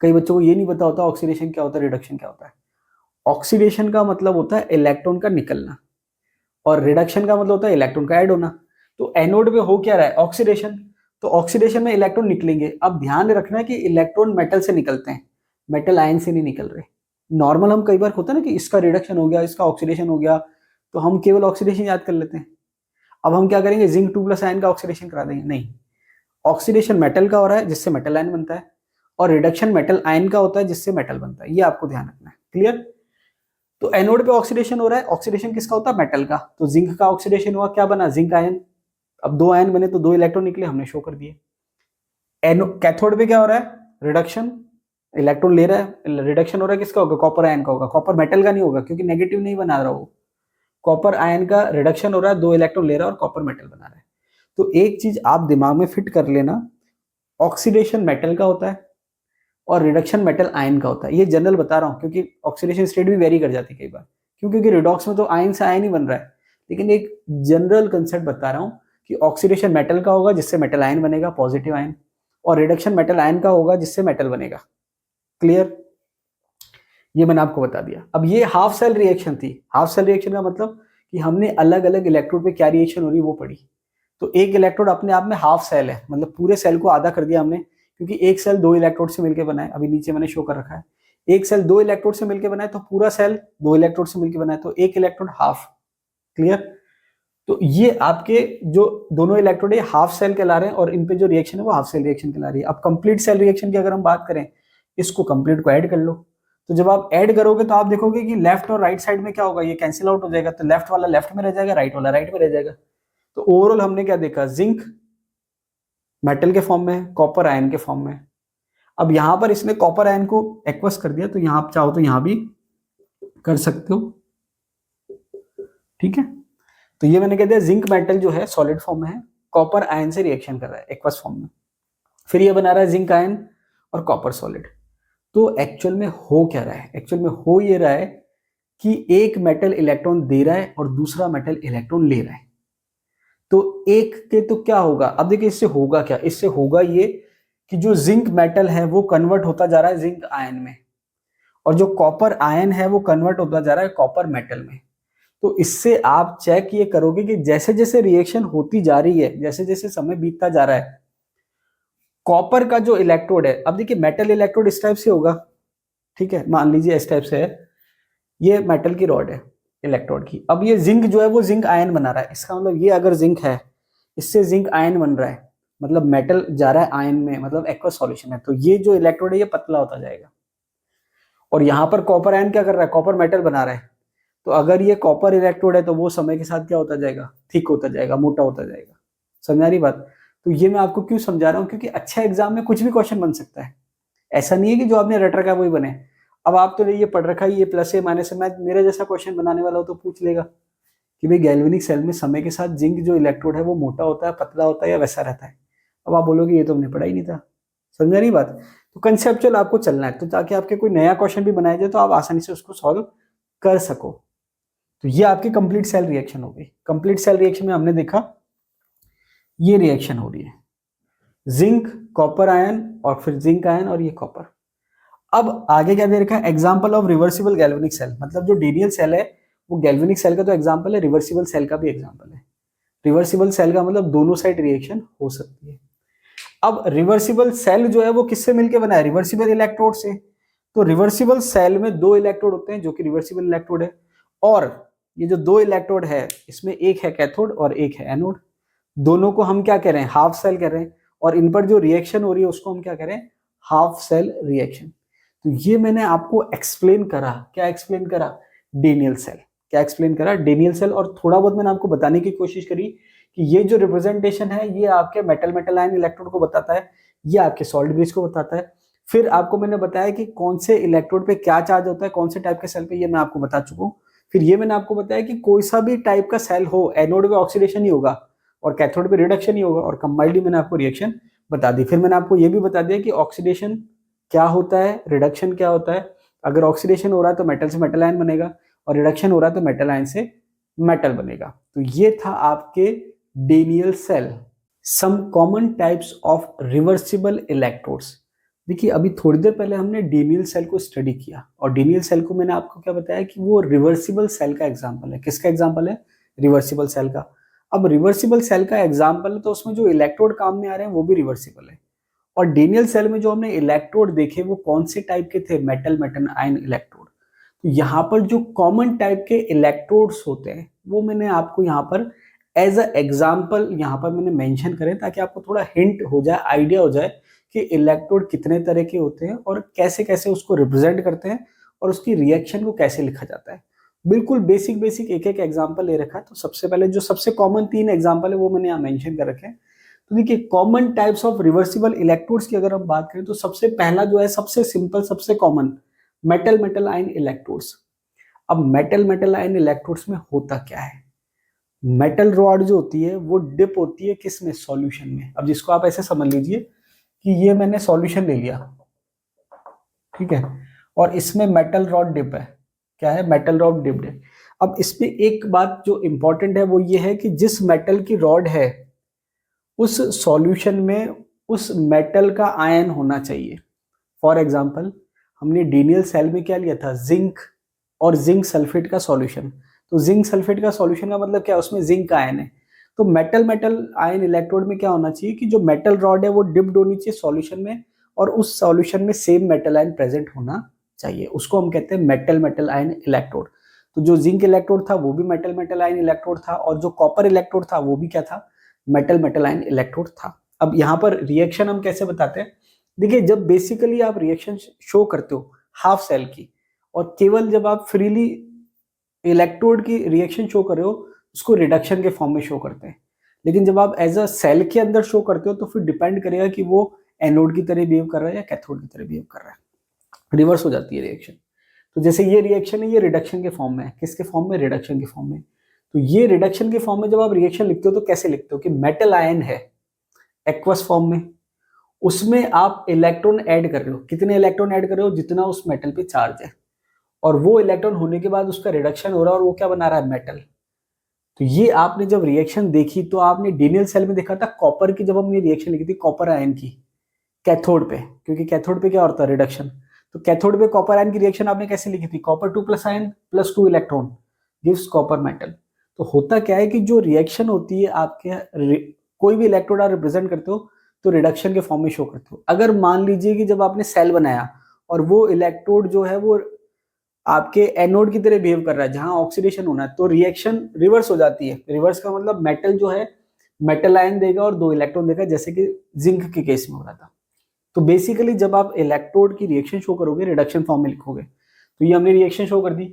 कई बच्चों को ये नहीं पता होता ऑक्सीडेशन क्या होता है, रिडक्शन क्या होता है। ऑक्सीडेशन का मतलब होता है इलेक्ट्रॉन का निकलना, और रिडक्शन का मतलब होता है इलेक्ट्रॉन का ऐड होना। तो एनोड पे हो क्या रहा है, ऑक्सीडेशन, तो ऑक्सीडेशन में इलेक्ट्रॉन निकलेंगे। अब ध्यान रखना है कि इलेक्ट्रॉन मेटल से निकलते हैं, मेटल आयन से नहीं निकल रहे। नॉर्मल हम कई बार होता है ना कि इसका रिडक्शन हो गया, इसका ऑक्सीडेशन हो गया, तो हम केवल ऑक्सीडेशन याद कर लेते हैं। अब हम क्या करेंगे, जिंक 2+ आयन का ऑक्सीडेशन करा देंगे, नहीं। ऑक्सीडेशन मेटल का हो रहा है जिससे मेटल आयन बनता है, और रिडक्शन मेटल आयन का होता है जिससे मेटल बनता है। ये आपको ध्यान रखना है, क्लियर। तो एनोड पे ऑक्सीडेशन हो रहा है, ऑक्सीडेशन किसका होता है, मेटल का। तो जिंक का ऑक्सीडेशन हुआ, क्या बना, जिंक आयन। अब 2 आयन बने तो 2 इलेक्ट्रॉन निकले, हमने शो कर दिए। कैथोड पे क्या हो रहा है, रिडक्शन, इलेक्ट्रॉन ले रहा है, रिडक्शन हो रहा है, किसका होगा, कॉपर आयन का होगा। कॉपर मेटल का नहीं होगा क्योंकि नेगेटिव नहीं बना रहा वो। कॉपर आयन का रिडक्शन हो रहा है, 2 इलेक्ट्रॉन ले रहा है और कॉपर मेटल बना रहा है। तो एक चीज आप दिमाग में फिट कर लेना, ऑक्सीडेशन मेटल का होता है और रिडक्शन मेटल आयन का होता है। ये जनरल बता रहा हूँ क्योंकि ऑक्सीडेशन स्टेट भी वेरी कर जाती है कई बार, क्योंकि रिडॉक्स में तो आयन से आयन ही बन रहा है। लेकिन एक जनरल कंसेप्ट बता रहा हूँ कि ऑक्सीडेशन मेटल का होगा जिससे मेटल आयन बनेगा, पॉजिटिव आयन, और रिडक्शन मेटल आयन का होगा जिससे मेटल बनेगा। क्लियर, ये मैंने आपको बता दिया। अब ये हाफ सेल रिएक्शन थी। हाफ सेल रिएक्शन का मतलब कि हमने अलग अलग इलेक्ट्रोड पे क्या रिएक्शन हो रही है वो पढ़ी। तो एक इलेक्ट्रोड अपने आप में हाफ सेल है, मतलब पूरे सेल को आधा कर दिया हमने, क्योंकि एक सेल 2 इलेक्ट्रोड से मिलकर बना है। अभी नीचे मैंने शो कर रखा है, एक सेल 2 इलेक्ट्रोड से मिलकर बना है, तो पूरा सेल 2 इलेक्ट्रोड से मिलकर बना है, तो एक इलेक्ट्रोड हाफ। क्लियर। तो ये आपके जो दोनों इलेक्ट्रोड है हाफ सेल कहला रहे हैं, और इन पे जो रिएक्शन है वो हाफ सेल रिएक्शन कहला रही है। अब कंप्लीट सेल रिएक्शन की अगर हम बात करें, इसको कंप्लीट को ऐड कर लो। तो जब आप ऐड करोगे तो आप देखोगे कि लेफ्ट और राइट साइड में क्या होगा, ये कैंसिल आउट हो जाएगा, तो लेफ्ट वाला लेफ्ट में रह जाएगा, राइट वाला राइट में रह जाएगा। तो ओवरऑल हमने क्या देखा, जिंक मेटल के फॉर्म में है, कॉपर आयन के फॉर्म में। अब यहां पर इसने कॉपर आयन को एक्वस कर दिया, तो यहां आप चाहो तो यहां भी कर सकते हो। ठीक है, तो ये मैंने कह दिया जिंक मेटल जो है सॉलिड फॉर्म में है, कॉपर आयन से रिएक्शन कर रहा है एक्वस फॉर्म में, फिर ये बना रहा है जिंक आयन और कॉपर सॉलिड। तो एक्चुअल में हो क्या रहा है, एक्चुअल में हो ये रहा है कि एक मेटल इलेक्ट्रॉन दे रहा है और दूसरा मेटल इलेक्ट्रॉन ले रहा है। तो एक के तो क्या होगा, अब देखिए इससे होगा क्या, इससे होगा ये कि जो जिंक मेटल है वो कन्वर्ट होता जा रहा है जिंक आयन में, और जो कॉपर आयन है वो कन्वर्ट होता जा रहा है कॉपर मेटल में। तो इससे आप चेक ये करोगे कि जैसे जैसे रिएक्शन होती जा रही है, जैसे जैसे समय बीतता जा रहा है, कॉपर का जो इलेक्ट्रोड है, अब देखिए मेटल इलेक्ट्रोड इस टाइप से होगा, ठीक है, मान लीजिए इस टाइप से है, ये मेटल की रॉड है इलेक्ट्रोड की। अब ये जिंक जो है वो जिंक आयन बना रहा है, इसका मतलब ये अगर जिंक है, इससे जिंक आयन बन रहा है, मतलब मेटल जा रहा है आयन में, मतलब एक्वस सॉल्यूशन है, तो ये जो इलेक्ट्रोड है ये पतला होता जाएगा। और यहाँ पर कॉपर आयन क्या कर रहा है, कॉपर मेटल बना रहा है, तो अगर ये कॉपर इलेक्ट्रोड है तो वो समय के साथ क्या होता जाएगा, थिक होता जाएगा, मोटा होता जाएगा। समझ आ रही बात? तो ये मैं आपको क्यों समझा रहा हूँ, क्योंकि अच्छा एग्जाम में कुछ भी क्वेश्चन बन सकता है, ऐसा नहीं है कि जो आपने रट रखा है वही बने। अब आप तो ये पढ़ रखा है, ये प्लस है माइनस है, मैं मेरा जैसा क्वेश्चन बनाने वाला हो तो पूछ लेगा कि भाई गैल्वेनिक सेल में समय के साथ जिंक जो इलेक्ट्रोड है वो मोटा होता है, पतला होता है, या वैसा रहता है। अब आप बोलोगे ये तो हमने पढ़ा ही नहीं था। समझ रही बात? तो कंसेप्चुअल आपको चलना है, तो ताकि आपके कोई नया क्वेश्चन भी बनाया जाए तो आप आसानी से उसको सॉल्व कर सको। तो ये आपकी कंप्लीट सेल रिएक्शन हो गई। कंप्लीट सेल रिएक्शन में हमने देखा ये रिएक्शन हो रही है, जिंक कॉपर आयन और फिर जिंक आयन और ये कॉपर। अब आगे क्या दे रखा है, example of reversible galvanic cell, मतलब जो डीनियल सेल है वो गैल्वेनिक सेल का तो एग्जांपल है, रिवर्सिबल सेल का भी एग्जांपल है। रिवर्सिबल सेल का मतलब दोनों साइड रिएक्शन हो सकती है। अब रिवर्सिबल सेल जो है वो किससे मिलकर बना है, रिवर्सिबल इलेक्ट्रोड से। तो रिवर्सिबल सेल में दो इलेक्ट्रोड होते हैं जो कि रिवर्सिबल इलेक्ट्रोड है, और ये जो दो इलेक्ट्रोड है इसमें एक है कैथोड और एक है एनोड। दोनों को हम क्या कह रहे हैं, हाफ सेल कह रहे हैं, और इन पर जो रिएक्शन हो रही है उसको हम क्या कह रहे हैं, हाफ सेल रिएक्शन। तो ये मैंने आपको एक्सप्लेन करा, क्या एक्सप्लेन करा, डेनियल सेल। क्या एक्सप्लेन करा, डेनियल सेल। और थोड़ा बहुत मैंने आपको बताने की कोशिश करी कि ये जो रिप्रेजेंटेशन है ये आपके मेटल मेटल आयन इलेक्ट्रोड को बताता है, ये आपके सॉल्ट ब्रिज को बताता है। फिर आपको मैंने बताया कि कौन से इलेक्ट्रोड पे क्या चार्ज होता है, कौन से टाइप के सेल पे, ये मैं आपको बता चुका हूँ। फिर ये मैंने आपको बताया कि कोई सा भी टाइप का सेल हो, एनोड पे ऑक्सीडेशन ही होगा और कैथोड पे रिडक्शन ही होगा, और कंबाइंडली मैंने आपको रिएक्शन बता दी। फिर मैंने आपको ये भी बता दिया कि ऑक्सीडेशन क्या होता है, रिडक्शन क्या होता है। अगर ऑक्सीडेशन हो रहा है तो मेटल से मेटल आयन बनेगा, और रिडक्शन हो रहा है तो मेटल आयन से मेटल बनेगा। तो ये था आपके Daniell cell. Some common types of reversible electrodes. देखिए अभी थोड़ी देर पहले हमने डेनियल सेल को स्टडी किया, और डेनियल सेल को मैंने आपको क्या बताया कि वो रिवर्सिबल सेल का एग्जांपल है। किसका एग्जांपल है, रिवर्सिबल सेल का। अब रिवर्सिबल सेल का एग्जांपल है तो उसमें जो इलेक्ट्रोड काम में आ रहे हैं वो भी रिवर्सिबल है। और डेनियल सेल में जो हमने इलेक्ट्रोड देखे वो कौन से टाइप के थे, मेटल मेटल आयन इलेक्ट्रोड। तो यहाँ पर जो कॉमन टाइप के इलेक्ट्रोड्स होते हैं वो मैंने आपको यहाँ पर एज अ एग्जाम्पल यहाँ पर मैंने मेंशन करे, ताकि आपको थोड़ा हिंट हो जाए, आइडिया हो जाए कि इलेक्ट्रोड कितने तरह के होते हैं और कैसे कैसे उसको रिप्रेजेंट करते हैं और उसकी रिएक्शन को कैसे लिखा जाता है। बिल्कुल बेसिक बेसिक एक एक एग्जाम्पल ले रखा है। तो सबसे पहले जो सबसे कॉमन 3 एग्जाम्पल है वो मैंने यहाँ मेंशन कर रखे हैं। तो देखिए common types of reversible electrodes की अगर हम बात करें तो सबसे पहला जो है, सबसे सिंपल सबसे common, metal metal ion electrodes. अब मेटल मेटल आयन इलेक्ट्रोड्स में होता क्या है, मेटल रॉड जो होती है वो डिप होती है किस में, सॉल्यूशन में। अब जिसको आप ऐसे समझ लीजिए कि ये मैंने सॉल्यूशन ले लिया, ठीक है, और इसमें मेटल रॉड डिप है। क्या है, मेटल रॉड डिप्ड है। अब इसमें एक बात जो इंपॉर्टेंट है वो ये है कि जिस मेटल की रॉड है उस सॉल्यूशन में उस मेटल का आयन होना चाहिए। फॉर एग्जांपल हमने डेनियल सेल में क्या लिया था, जिंक और जिंक सल्फेट का सॉल्यूशन। तो जिंक सल्फेट का सॉल्यूशन का मतलब क्या है, उसमें जिंक का आयन है। तो मेटल मेटल आयन इलेक्ट्रोड में क्या होना चाहिए कि जो मेटल रॉड है वो डिप्ड होनी चाहिए सॉल्यूशन में, और उस सॉल्यूशन में सेम मेटल आयन प्रेजेंट होना चाहिए। उसको हम कहते हैं मेटल मेटल आयन इलेक्ट्रोड। तो जो जिंक इलेक्ट्रोड था वो भी मेटल मेटल आयन इलेक्ट्रोड था, और जो कॉपर इलेक्ट्रोड था वो भी क्या था, मेटल मेटल आयन इलेक्ट्रोड था। अब यहाँ पर रिएक्शन हम कैसे बताते हैं, देखिए जब बेसिकली आप रिएक्शन शो करते हो हाफ सेल की, और केवल जब आप फ्रीली इलेक्ट्रोड की रिएक्शन शो कर रहे हो उसको रिडक्शन के फॉर्म में शो करते हैं। लेकिन जब आप एज अ सेल के अंदर शो करते हो तो फिर डिपेंड करेगा कि वो एनोड की तरह बिहेव कर रहा है या कैथोड की तरह बिहेव कर रहा है, रिवर्स हो जाती है रिएक्शन। तो जैसे ये रिएक्शन है ये रिडक्शन के फॉर्म में है, किसके फॉर्म में, रिडक्शन के फॉर्म में। तो ये रिडक्शन के फॉर्म में जब आप रिएक्शन लिखते हो तो कैसे लिखते हो कि मेटल आयन है एक्वस फॉर्म में, उसमें आप इलेक्ट्रॉन ऐड कर रहे हो, कितने इलेक्ट्रॉन ऐड कर रहे हो, जितना उस मेटल पे चार्ज है, और वो इलेक्ट्रॉन होने के बाद उसका रिडक्शन हो रहा है और वो क्या बना रहा है, मेटल। तो ये आपने जब रिएक्शन देखी तो आपने डेनियल सेल में देखा था कॉपर की, जब हमने रिएक्शन लिखी थी कॉपर आयन की कैथोड पे, क्योंकि कैथोड पे क्या होता है, रिडक्शन। तो कैथोड पे कॉपर आयन की रिएक्शन आपने कैसे लिखी थी, copper 2 plus ion plus 2 electron gives copper metal. तो होता क्या है कि जो रिएक्शन होती है आपके कोई भी इलेक्ट्रोड आप रिप्रेजेंट करते हो तो रिडक्शन के फॉर्म में शो करते हो। अगर मान लीजिए कि जब आपने सेल बनाया और वो इलेक्ट्रोड जो है वो आपके एनोड की तरह बिहेव कर रहा है जहां ऑक्सीडेशन होना है, तो रिएक्शन रिवर्स हो जाती है। रिवर्स का मतलब मेटल जो है मेटल आयन देगा और 2 इलेक्ट्रॉन देगा, जैसे कि जिंक के केस में हो रहा था। तो बेसिकली जब आप इलेक्ट्रोड की रिएक्शन शो करोगे, रिडक्शन फॉर्म में लिखोगे, तो ये हमने रिएक्शन शो कर दी।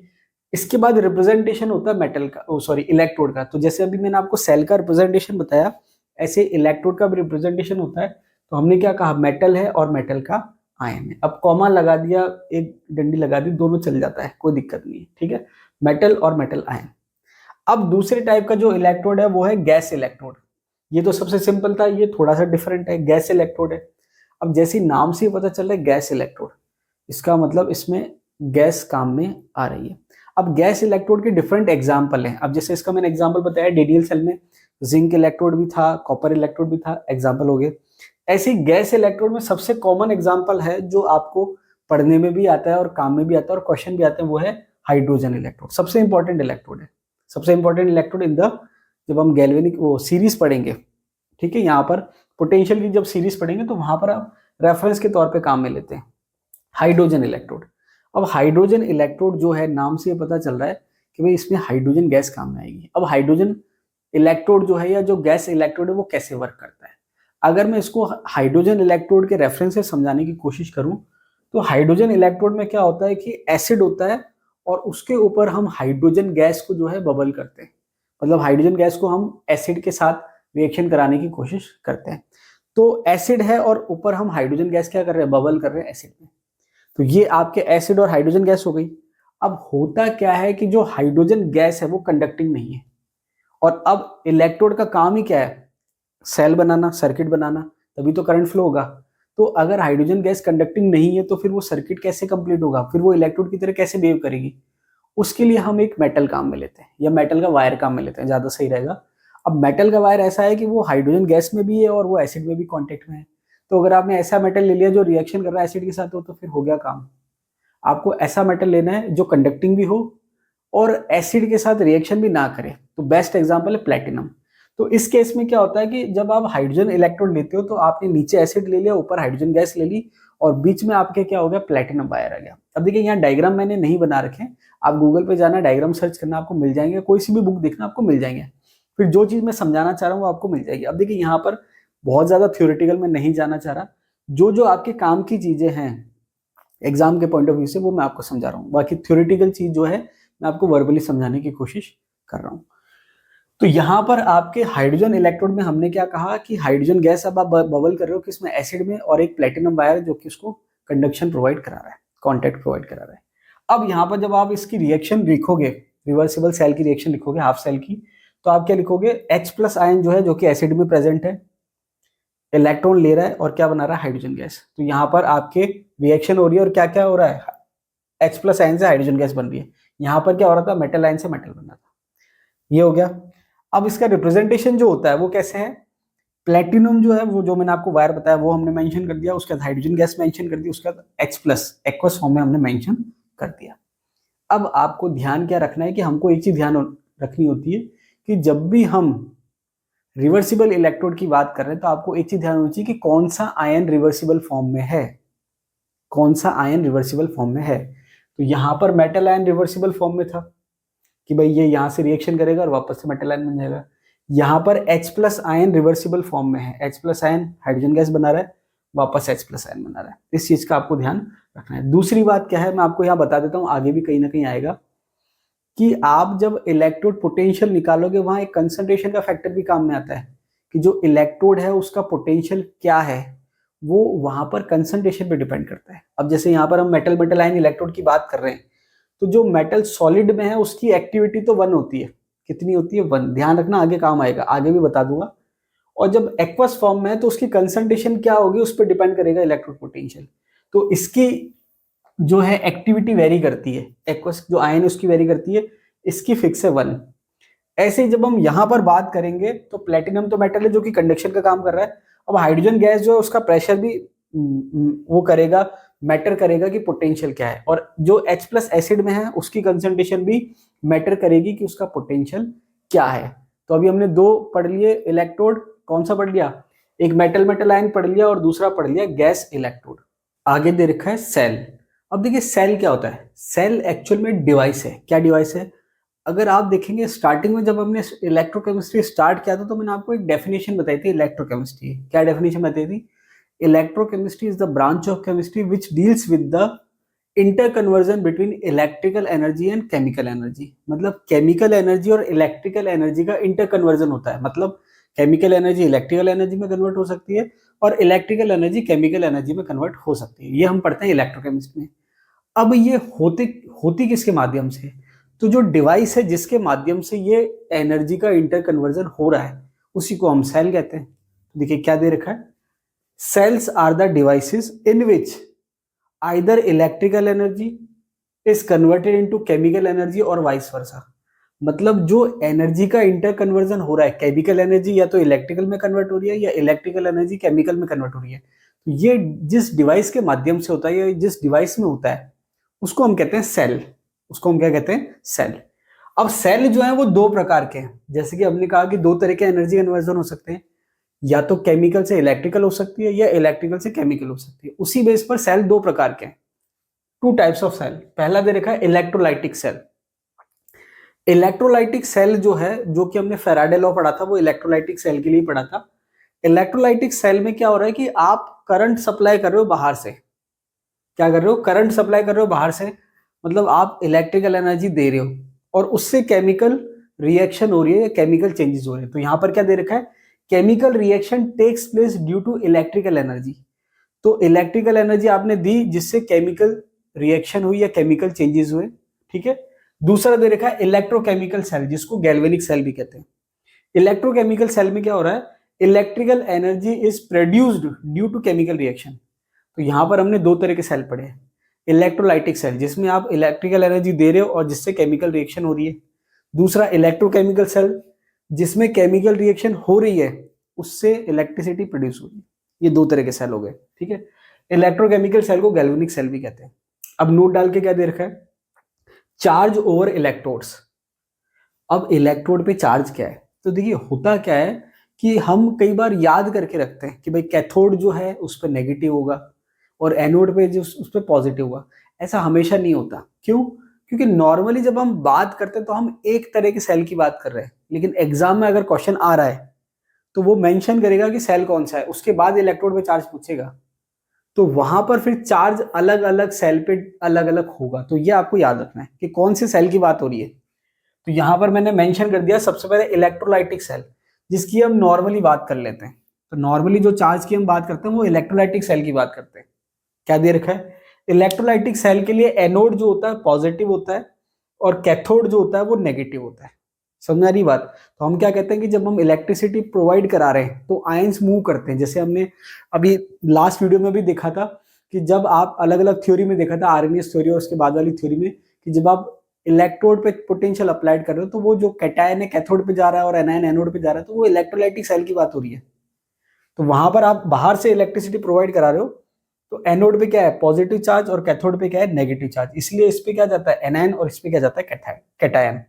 इसके बाद रिप्रेजेंटेशन होता है मेटल का, सॉरी इलेक्ट्रोड का। तो जैसे अभी मैंने आपको सेल का रिप्रेजेंटेशन बताया, ऐसे इलेक्ट्रोड का भी रिप्रेजेंटेशन होता है। तो हमने क्या कहा, मेटल है और मेटल का आयन है। अब कॉमा लगा दिया, एक डंडी लगा दी, दोनों चल जाता है, कोई दिक्कत नहीं है, ठीक है। मेटल और मेटल आयन। अब दूसरे टाइप का जो इलेक्ट्रोड है वो है गैस इलेक्ट्रोड। ये तो सबसे सिंपल था, ये थोड़ा सा डिफरेंट है, गैस इलेक्ट्रोड है। अब जैसे नाम से ही पता चल रहा है गैस इलेक्ट्रोड, इसका मतलब इसमें गैस काम में आ रही है। अब गैस इलेक्ट्रोड के डिफरेंट एग्जाम्पल हैं। अब जैसे इसका मैंने एग्जाम्पल बताया, डेडियल सेल में जिंक इलेक्ट्रोड भी था, कॉपर इलेक्ट्रोड भी था, एग्जाम्पल हो गए। ऐसे गैस इलेक्ट्रोड में सबसे कॉमन एग्जाम्पल है जो आपको पढ़ने में भी आता है और काम में भी आता है और क्वेश्चन भी आते हैं, वो है हाइड्रोजन इलेक्ट्रोड। सबसे इंपॉर्टेंट इलेक्ट्रोड है, सबसे इंपॉर्टेंट इलेक्ट्रोड इन द, जब हम गैल्वेनिक वो सीरीज पढ़ेंगे, ठीक है, यहाँ पर पोटेंशियल की जब सीरीज पढ़ेंगे तो वहां पर आप रेफरेंस के तौर पे काम में लेते हैं हाइड्रोजन इलेक्ट्रोड। अब हाइड्रोजन इलेक्ट्रोड जो है, नाम से पता चल रहा है कि भाई इसमें हाइड्रोजन गैस काम में आएगी। अब हाइड्रोजन इलेक्ट्रोड जो है या जो गैस इलेक्ट्रोड है वो कैसे वर्क करता है, अगर मैं इसको हाइड्रोजन इलेक्ट्रोड के रेफरेंस से समझाने की कोशिश करूं, तो हाइड्रोजन इलेक्ट्रोड में क्या होता है कि एसिड होता है और उसके ऊपर हम हाइड्रोजन गैस को जो है बबल करते हैं, मतलब हाइड्रोजन गैस को हम एसिड के साथ रिएक्शन कराने की कोशिश करते हैं। तो एसिड है और ऊपर हम हाइड्रोजन गैस क्या कर रहे हैं, बबल कर रहे हैं एसिड में। तो ये आपके एसिड और हाइड्रोजन गैस हो गई। अब होता क्या है कि जो हाइड्रोजन गैस है वो कंडक्टिंग नहीं है, और अब इलेक्ट्रोड का काम ही क्या है, सेल बनाना, सर्किट बनाना, तभी तो करंट फ्लो होगा। तो अगर हाइड्रोजन गैस कंडक्टिंग नहीं है तो फिर वो सर्किट कैसे कंप्लीट होगा, फिर वो इलेक्ट्रोड की तरह कैसे बिहेव करेगी। उसके लिए हम एक मेटल काम में लेते हैं या मेटल का वायर काम में लेते हैं, ज्यादा सही रहेगा। अब मेटल का वायर ऐसा है कि वो हाइड्रोजन गैस में भी है और वो एसिड में भी कांटेक्ट में है। तो अगर आपने ऐसा मेटल ले लिया जो रिएक्शन कर रहा है एसिड के साथ, तो फिर हो गया काम। आपको ऐसा मेटल लेना है जो कंडक्टिंग भी हो और एसिड के साथ रिएक्शन भी ना करे। तो बेस्ट एग्जांपल है प्लेटिनम। तो इस केस में क्या होता है कि जब आप हाइड्रोजन इलेक्ट्रोड लेते हो तो आपने नीचे एसिड ले लिया, ऊपर हाइड्रोजन गैस ले ली, और बीच में आपके क्या हो गया, प्लेटिनम वायर आ गया। अब देखिए यहाँ डायग्राम मैंने नहीं बना रखे, आप गूगल पे जाना, डायग्राम सर्च करना, आपको मिल जाएंगे, कोई सी भी बुक देखना आपको मिल जाएंगे। फिर जो चीज मैं समझाना चाह रहा हूँ वो आपको मिल जाएगी। अब देखिए यहाँ पर बहुत ज्यादा थ्योरेटिकल में नहीं जाना चाह रहा, जो जो आपके काम की चीजें हैं एग्जाम के पॉइंट ऑफ व्यू से वो मैं आपको समझा रहा हूँ। बाकी थ्योरेटिकल चीज जो है मैं आपको वर्बली समझाने की कोशिश कर रहा हूँ। तो यहाँ पर आपके हाइड्रोजन इलेक्ट्रोड में हमने क्या कहा कि हाइड्रोजन गैस अब आप बबल कर रहे हो किसमें, एसिड में, और एक प्लेटिनम वायर जो कि उसको कंडक्शन प्रोवाइड करा रहा है, कॉन्टेक्ट प्रोवाइड करा रहा है। अब यहाँ पर जब आप इसकी रिएक्शन लिखोगे, रिवर्सिबल सेल की रिएक्शन लिखोगे, हाफ सेल की, तो आप क्या लिखोगे, H+ आयन जो है जो कि एसिड में प्रेजेंट है, इलेक्ट्रॉन ले रहा है और क्या बना रहा है, हाइड्रोजन गैस। तो यहाँ पर आपके रिएक्शन हो रही है और क्या क्या हो रहा है, H+ आयन से हाइड्रोजन गैस बन रही है। यहाँ पर क्या हो रहा था, मेटल आयन से मेटल बन रहा था, ये हो गया। अब इसका रिप्रेजेंटेशन जो होता है वो कैसे है, प्लेटिनम जो है वो जो मैंने आपको वायर बताया वो हमने मेंशन कर दिया, उसके बाद हाइड्रोजन गैस मेंशन कर दी, उसके बाद H+ एक्वस फॉर्म में हमने मेंशन कर दिया। अब आपको ध्यान क्या रखना है कि हमको एक चीज ध्यान रखनी होती है कि जब भी हम रिवर्सिबल इलेक्ट्रोड की बात कर रहे हैं तो आपको एक चीज ध्यान होनी चाहिए कि कौन सा आयन रिवर्सिबल फॉर्म में है, कौन सा आयन रिवर्सिबल फॉर्म में है। तो यहां पर मेटल आयन रिवर्सिबल फॉर्म में था कि भाई ये यहां से रिएक्शन करेगा और वापस से मेटल आयन बन जाएगा। यहाँ पर H+ आयन रिवर्सिबल फॉर्म में है, H+ आयन हाइड्रोजन गैस बना रहा है, वापस H+ आयन बना रहा है। इस चीज का आपको ध्यान रखना है। दूसरी बात क्या है, मैं आपको यहाँ बता देता हूँ, आगे भी कहीं ना कहीं आएगा, कि आप जब इलेक्ट्रोड पोटेंशियल निकालोगे वहां एक कंसंट्रेशन का फैक्टर भी काम में आता है, कि जो इलेक्ट्रोड है उसका पोटेंशियल क्या है वो वहां पर कंसंट्रेशन पे डिपेंड करता है। अब जैसे यहाँ पर हम मेटल मेटल आयन इलेक्ट्रोड की बात कर रहे हैं, तो जो मेटल सॉलिड में है उसकी एक्टिविटी तो 1 होती है, कितनी होती है, 1, ध्यान रखना, आगे काम आएगा, आगे भी बता दूंगा। और जब एक्वस फॉर्म में है तो उसकी कंसंट्रेशन क्या होगी उस पर डिपेंड करेगा इलेक्ट्रोड पोटेंशियल। तो इसकी जो है एक्टिविटी वेरी करती है, एक्वस जो आयन है उसकी वेरी करती है, इसकी फिक्स है 1। ऐसे ही जब हम यहाँ पर बात करेंगे तो प्लेटिनम तो मेटल है जो कि कंडक्शन का काम कर रहा है। अब हाइड्रोजन गैस जो है उसका प्रेशर भी वो करेगा, मैटर करेगा कि पोटेंशियल क्या है, और जो H+ एसिड में है उसकी कंसंट्रेशन भी मैटर करेगी कि उसका पोटेंशियल क्या है। तो अभी हमने 2 पढ़ लिए इलेक्ट्रोड, कौन सा पढ़ लिया, एक मेटल मेटल आयन पढ़ लिया और दूसरा पढ़ लिया गैस इलेक्ट्रोड। आगे दे रखा है सेल। अब देखिए सेल क्या होता है, सेल एक्चुअल में डिवाइस है। क्या डिवाइस है? अगर आप देखेंगे स्टार्टिंग में जब हमने इलेक्ट्रोकेमिस्ट्री स्टार्ट किया था तो मैंने आपको एक डेफिनेशन बताई थी इलेक्ट्रोकेमिस्ट्री। क्या डेफिनेशन बताई थी? Electrochemistry is the branch of chemistry which deals with the interconversion between electrical energy and chemical energy. मतलब केमिकल एनर्जी और इलेक्ट्रिकल एनर्जी का इंटरकन्वर्जन होता है। मतलब केमिकल एनर्जी इलेक्ट्रिकल एनर्जी में कन्वर्ट हो सकती है और इलेक्ट्रिकल एनर्जी केमिकल एनर्जी में कन्वर्ट हो सकती है। ये हम पढ़ते हैं इलेक्ट्रोकेमिस्ट्री में। अब ये होती होती किसके माध्यम से? तो जो डिवाइस है जिसके माध्यम से ये एनर्जी का इंटर कन्वर्जन हो रहा है उसी को हम सेल कहते हैं। तो देखिए क्या दे रखा है, cells are the devices in which either electrical energy is converted into chemical energy और वाइस वर्सा। मतलब जो एनर्जी का इंटर कन्वर्जन हो रहा है, केमिकल एनर्जी या तो इलेक्ट्रिकल में कन्वर्ट हो रही है या इलेक्ट्रिकल एनर्जी केमिकल में कन्वर्ट हो रही है। तो ये जिस डिवाइस के माध्यम से होता है या जिस डिवाइस में होता है उसको हम कहते हैं सेल। उसको हम क्या कहते हैं? सेल। अब सेल जो है वो दो प्रकार के हैं। जैसे कि हमने कहा कि दो तरह के एनर्जी कन्वर्जन हो सकते हैं, या तो केमिकल से इलेक्ट्रिकल हो सकती है या इलेक्ट्रिकल से केमिकल हो सकती है। उसी बेस पर सेल दो प्रकार के हैं, टू टाइप्स ऑफ सेल। पहला दे रखा है इलेक्ट्रोलाइटिक सेल। इलेक्ट्रोलाइटिक सेल जो है, जो कि हमने फैराडे लॉ पढ़ा था, वो इलेक्ट्रोलाइटिक सेल के लिए पढ़ा था। इलेक्ट्रोलाइटिक सेल में क्या हो रहा है कि आप करंट सप्लाई कर रहे हो बाहर से। क्या कर रहे हो? करंट सप्लाई कर रहे हो बाहर से, मतलब आप इलेक्ट्रिकल एनर्जी दे रहे हो और उससे केमिकल रिएक्शन हो रही है या केमिकल चेंजेस हो रहे हैं। तो यहां पर क्या दे रखा है, chemical reaction takes place due to electrical energy. तो इलेक्ट्रिकल एनर्जी आपने दी जिससे केमिकल रिएक्शन हुई या केमिकल चेंजेस हुए। ठीक है। दूसरा दे रखा है इलेक्ट्रोकेमिकल सेल, जिसको गैल्वेनिक सेल भी कहते हैं। इलेक्ट्रोकेमिकल सेल में क्या हो रहा है, electrical energy is produced due to chemical reaction. तो यहां पर हमने दो तरह के सेल पढ़े हैं, इलेक्ट्रोलाइटिक सेल जिसमें आप इलेक्ट्रिकल एनर्जी दे रहे हो और जिससे केमिकल रिएक्शन हो रही है। दूसरा इलेक्ट्रोकेमिकल सेल जिसमें केमिकल रिएक्शन हो रही है उससे इलेक्ट्रिसिटी प्रोड्यूस हो रही है। ये दो तरह के सेल हो गए। ठीक है। इलेक्ट्रोकेमिकल सेल को गैल्वेनिक सेल भी कहते हैं। अब नोट डाल के क्या दे रखा है, चार्ज ओवर इलेक्ट्रोड्स। अब इलेक्ट्रोड पे चार्ज क्या है? तो देखिए होता क्या है कि हम कई बार याद करके रखते हैं कि भाई कैथोड जो है उस पर नेगेटिव होगा और एनोड पे जो उस पर पॉजिटिव होगा। ऐसा हमेशा नहीं होता। क्यों? क्योंकि नॉर्मली जब हम बात करते हैं तो हम एक तरह के सेल की बात कर रहे हैं, लेकिन एग्जाम में अगर क्वेश्चन आ रहा है तो वो मेंशन करेगा कि सेल कौन सा है, उसके बाद इलेक्ट्रोड पे चार्ज पूछेगा। तो वहां पर फिर चार्ज अलग अलग सेल पे अलग अलग होगा। तो ये आपको याद रखना है कि कौन से सेल की बात हो रही है। तो यहां पर मैंने मेंशन कर दिया सबसे पहले इलेक्ट्रोलाइटिक सेल, जिसकी हम नॉर्मली बात कर लेते हैं। तो नॉर्मली जो चार्ज की हम बात करते हैं वो इलेक्ट्रोलाइटिक सेल की बात करते हैं। क्या दे रखा है, इलेक्ट्रोलाइटिक सेल के लिए एनोड जो होता है पॉजिटिव होता है और कैथोड जो होता है वो नेगेटिव होता है। समझ आ रही बात? तो हम क्या कहते हैं कि जब हम इलेक्ट्रिसिटी प्रोवाइड करा रहे हैं तो आयंस मूव करते हैं। जैसे हमने अभी लास्ट वीडियो में भी देखा था कि जब आप अलग अलग थ्योरी में देखा था, आर्मीनियस थ्योरी और उसके बाद वाली थ्योरी में, कि जब आप इलेक्ट्रोड पे पोटेंशियल अप्लाइड कर रहे हो तो वो जो कैटायन है कैथोड पे जा रहा है और एनायन एनोड पे जा रहा है, तो वो इलेक्ट्रोलाइटिक सेल की बात हो रही है। तो वहां पर आप बाहर से इलेक्ट्रिसिटी प्रोवाइड करा रहे हो तो एनोड पे क्या है, पॉजिटिव चार्ज, और कैथोड पे क्या है, नेगेटिव चार्ज। इसलिए इस पे क्या जाता है, एनायन, और इस पे क्या जाता है, कैटायन।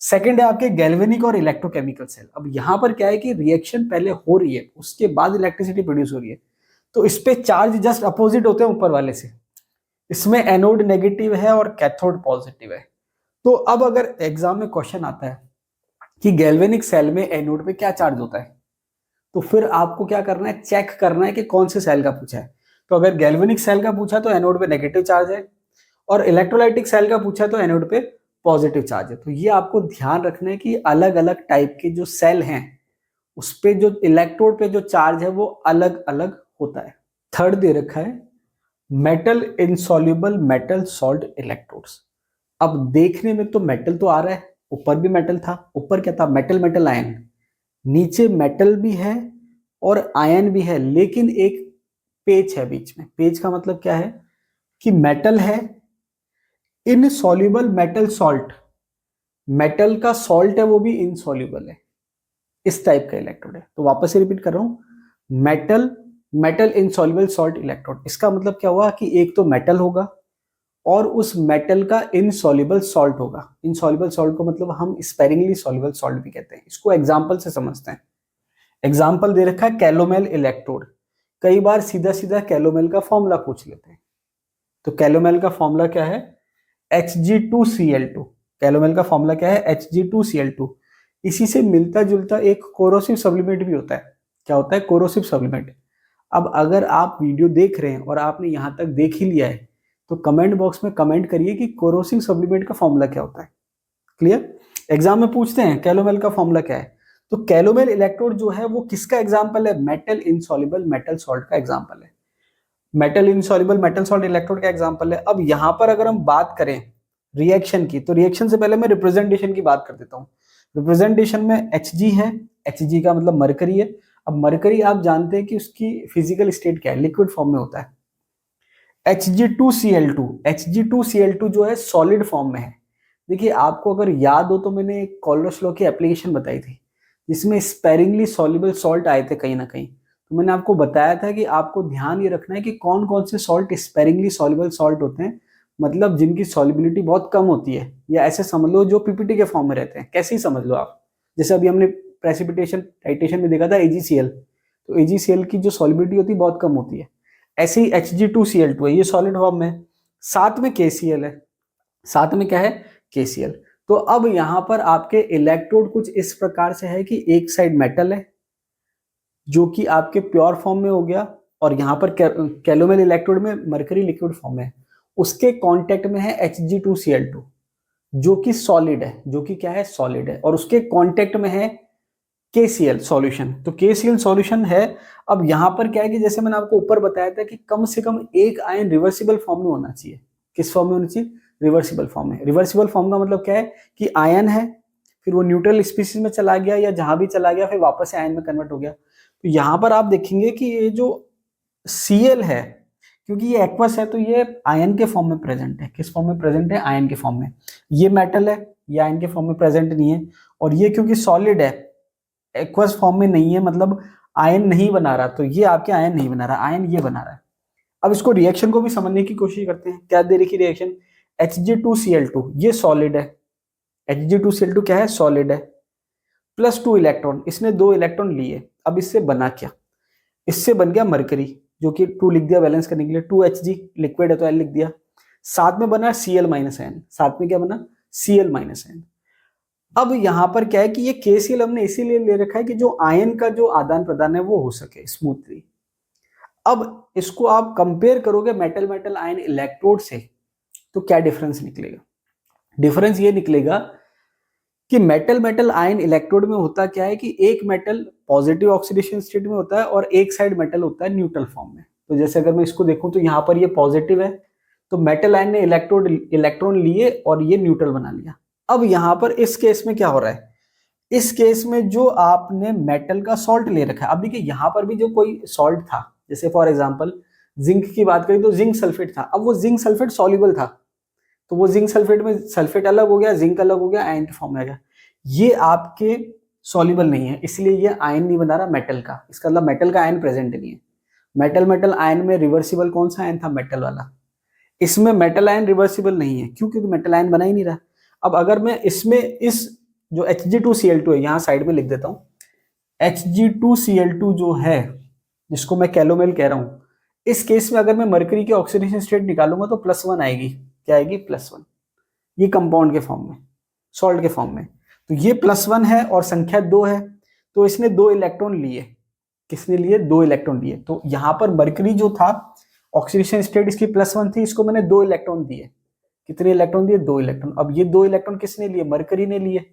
सेकंड है आपके गैल्वेनिक और इलेक्ट्रोकेमिकल सेल। अब यहां पर क्या है कि रिएक्शन पहले हो रही है उसके बाद इलेक्ट्रिसिटी प्रोड्यूस हो रही है, तो इस पे चार्ज जस्ट अपोजिट होते हैं ऊपर वाले से। इसमें एनोड नेगेटिव है और कैथोड पॉजिटिव है। तो अब अगर एग्जाम में क्वेश्चन आता है कि गैल्वेनिक सेल में एनोड पे क्या चार्ज होता है, तो फिर आपको क्या करना है, चेक करना है कि कौन से सेल का पूछा है। तो अगर गैल्वेनिक सेल का पूछा तो एनोड पे नेगेटिव चार्ज है, और इलेक्ट्रोलाइटिक सेल का पूछा तो एनोड पे पॉजिटिव चार्ज है। तो ये आपको ध्यान रखना है कि अलग अलग टाइप के जो सेल हैं उस पे जो इलेक्ट्रोड पे जो चार्ज है वो अलग अलग होता है। थर्ड दे रखा है metal insoluble metal salt electrodes. अब देखने में तो मेटल तो आ रहा है, ऊपर भी मेटल था, ऊपर क्या था, मेटल मेटल आयन, नीचे मेटल भी है और आयन भी है, लेकिन एक पेच है बीच में। पेच का मतलब क्या है कि मेटल है, इनसॉल्युबल मेटल सॉल्ट, मेटल का सॉल्ट है वो भी इनसॉल्युबल है। इस टाइप का इलेक्ट्रोड है। तो वापस से रिपीट कर रहा हूं, metal metal insoluble salt electrode. इसका मतलब क्या हुआ कि एक तो मेटल होगा और उस मेटल का इनसॉल्युबल सॉल्ट होगा। इनसॉल्युबल सॉल्ट को मतलब हम स्पेरिंगली सॉल्युबल सॉल्ट भी कहते हैं। इसको एग्जांपल से समझते हैं। एग्जांपल दे रखा है कैलोमेल इलेक्ट्रोड। कई बार सीधा सीधा कैलोमेल का फॉर्मूला पूछ लेते हैं। तो कैलोमेल का फॉर्मूला क्या है? Hg2Cl2। कैलोमेल का फॉर्मूला क्या है? Hg2Cl2। इसी से मिलता जुलता एक कोरोसिव सब्लिमेट भी होता है। क्या होता है? Corrosive sublimate. अब अगर आप वीडियो देख रहे हैं और आपने यहां तक देख ही लिया है तो कमेंट बॉक्स में कमेंट करिए कि कोरोसिव सब्लिमेट का फॉर्मूला क्या होता है। क्लियर? एग्जाम में पूछते हैं कैलोमेल का फॉर्मूला क्या है, तो कैलोमेल इलेक्ट्रोड जो है वो किसका एग्जाम्पल है? मेटल इनसॉल्युबल मेटल सॉल्ट का एग्जाम्पल है। Metal insoluble metal salt electrode का एग्जाम्पल है। अब यहां पर अगर हम बात करें रिएक्शन की, तो रिएक्शन से पहले मैं रिप्रेजेंटेशन की बात कर देता हूं। रिप्रेजेंटेशन में Hg है, Hg का मतलब मरकरी है। अब मरकरी आप जानते हैं कि उसकी फिजिकल स्टेट क्या है? लिक्विड फॉर्म में होता है। Hg2Cl2, Hg2Cl2 जो है सॉलिड फॉर्म में है। देखिए आपको अगर याद हो तो मैंने एक कॉलरस लॉ की एप्लीकेशन बताई थी जिसमें स्पेरिंगली सॉल्युबल सॉल्ट आए थे कहीं ना कहीं। तो मैंने आपको बताया था कि आपको ध्यान ये रखना है कि कौन कौन से सॉल्ट स्पेरिंगली सॉल्युबल सॉल्ट होते हैं, मतलब जिनकी सॉल्युबिलिटी बहुत कम होती है, या ऐसे समझ लो जो पीपीटी के फॉर्म में रहते हैं। कैसे ही समझ लो आप, जैसे अभी हमने प्रेसिपिटेशन टाइटेशन में देखा था AgCl, तो AgCl की जो सॉल्युबिलिटी होती है बहुत कम होती है। ऐसे ही Hg2Cl2 है, ये सॉलिड फॉर्म में। साथ में KCl है, साथ में क्या है? KCl। तो अब यहां पर आपके इलेक्ट्रोड कुछ इस प्रकार से है कि एक साइड मेटल है जो कि आपके प्योर फॉर्म में हो गया, और यहां पर कैलोमेल इलेक्ट्रोड में मरकरी लिक्विड फॉर्म में, उसके कांटेक्ट में है Hg2Cl2 जो कि सॉलिड है, जो कि क्या है? सॉलिड है। और उसके कांटेक्ट में है KCl सॉल्यूशन, तो KCl सॉल्यूशन है। अब यहां पर क्या है कि जैसे मैंने आपको ऊपर बताया था कि कम से कम एक आयन रिवर्सिबल फॉर्म में होना चाहिए। किस फॉर्म में होना चाहिए? रिवर्सिबल फॉर्म में। रिवर्सिबल फॉर्म का मतलब क्या है कि आयन है, फिर वो न्यूट्रल स्पीसीज में चला गया या जहां भी चला गया, फिर वापस से आयन में कन्वर्ट हो गया। तो यहां पर आप देखेंगे कि ये जो Cl है, क्योंकि ये एक्वस है तो ये आयन के फॉर्म में प्रेजेंट है। किस फॉर्म में प्रेजेंट है? आयन के फॉर्म में। ये मेटल है, ये आयन के फॉर्म में प्रेजेंट नहीं है। और ये क्योंकि सॉलिड है, एक्वस फॉर्म में नहीं है, मतलब आयन नहीं बना रहा, तो ये आपके आयन नहीं बना रहा, आयन ये बना रहा है। अब इसको रिएक्शन को भी समझने की कोशिश करते हैं। क्या दे रखी रिएक्शन? Hg2Cl2 ये सॉलिड है। Hg2Cl2 क्या है? सॉलिड है। +2 इलेक्ट्रॉन, इसने 2 इलेक्ट्रॉन लिए। अब इससे बना क्या? इससे बन गया मरकरी, जो कि 2 लिख दिया बैलेंस करने के लिए। 2Hg लिक्विड है तो L लिख दिया। साथ में बना Cl-N, साथ में क्या बना? Cl-N। अब यहां पर क्या है कि ये KCl हमने इसीलिए ले रखा है कि जो आयन का जो आदान प्रदान है वो हो सके स्मूथली। अब इसको आप कंपेयर करोगे मेटल मेटल आयन इलेक्ट्रोड से, तो क्या डिफरेंस निकलेगा? डिफरेंस ये निकलेगा कि मेटल मेटल आयन इलेक्ट्रोड में होता क्या है कि एक मेटल पॉजिटिव ऑक्सीडेशन स्टेट में होता है और एक साइड मेटल होता है न्यूट्रल फॉर्म में। तो जैसे अगर मैं इसको देखूं तो यहाँ पर ये पॉजिटिव है, तो मेटल आयन ने इलेक्ट्रॉन लिए और ये न्यूट्रल बना लिया। अब यहाँ पर इस केस में क्या हो रहा है? इस केस में जो आपने मेटल का सॉल्ट ले रखा है, अब देखिए यहाँ पर भी जो कोई सॉल्ट था, जैसे फॉर एग्जांपल जिंक की बात करें तो जिंक सल्फेट था। अब वो जिंक सल्फेट सॉल्युबल था, तो वो जिंक सल्फेट में सल्फेट अलग हो गया, जिंक अलग हो गया, आयन के फॉर्म में आ गया। ये आपके सॉल्युबल नहीं है, इसलिए ये आयन नहीं बना रहा मेटल का। इसका मतलब मेटल का आयन प्रेजेंट नहीं है। मेटल मेटल आयन में रिवर्सिबल कौन सा आयन था? मेटल वाला। इसमें मेटल आयन रिवर्सिबल नहीं है, क्यों? क्योंकि मेटल आयन बना ही नहीं रहा। अब अगर मैं इसमें इस जो Hg2Cl2 है, यहां साइड में लिख देता हूं, Hg2Cl2 जो है जिसको मैं कैलोमेल कह रहा हूं, इस केस में अगर मैं मरकरी की ऑक्सीडेशन स्टेट निकालूंगा तो +1 आएगी। क्या आएगी? +1। ये कंपाउंड के फॉर्म में, सॉल्ट के फॉर्म में। तो ये +1 है और संख्या 2 है, तो इसने 2 इलेक्ट्रॉन लिए। किसने लिए? 2 इलेक्ट्रॉन लिए। तो यहां पर मरकरी जो था ऑक्सीडेशन स्टेट इसकी +1 थी, इसको मैंने 2 इलेक्ट्रॉन दिए। कितने इलेक्ट्रॉन दिए? 2 इलेक्ट्रॉन। अब ये 2 इलेक्ट्रॉन किसने लिए? मरकरी ने लिए।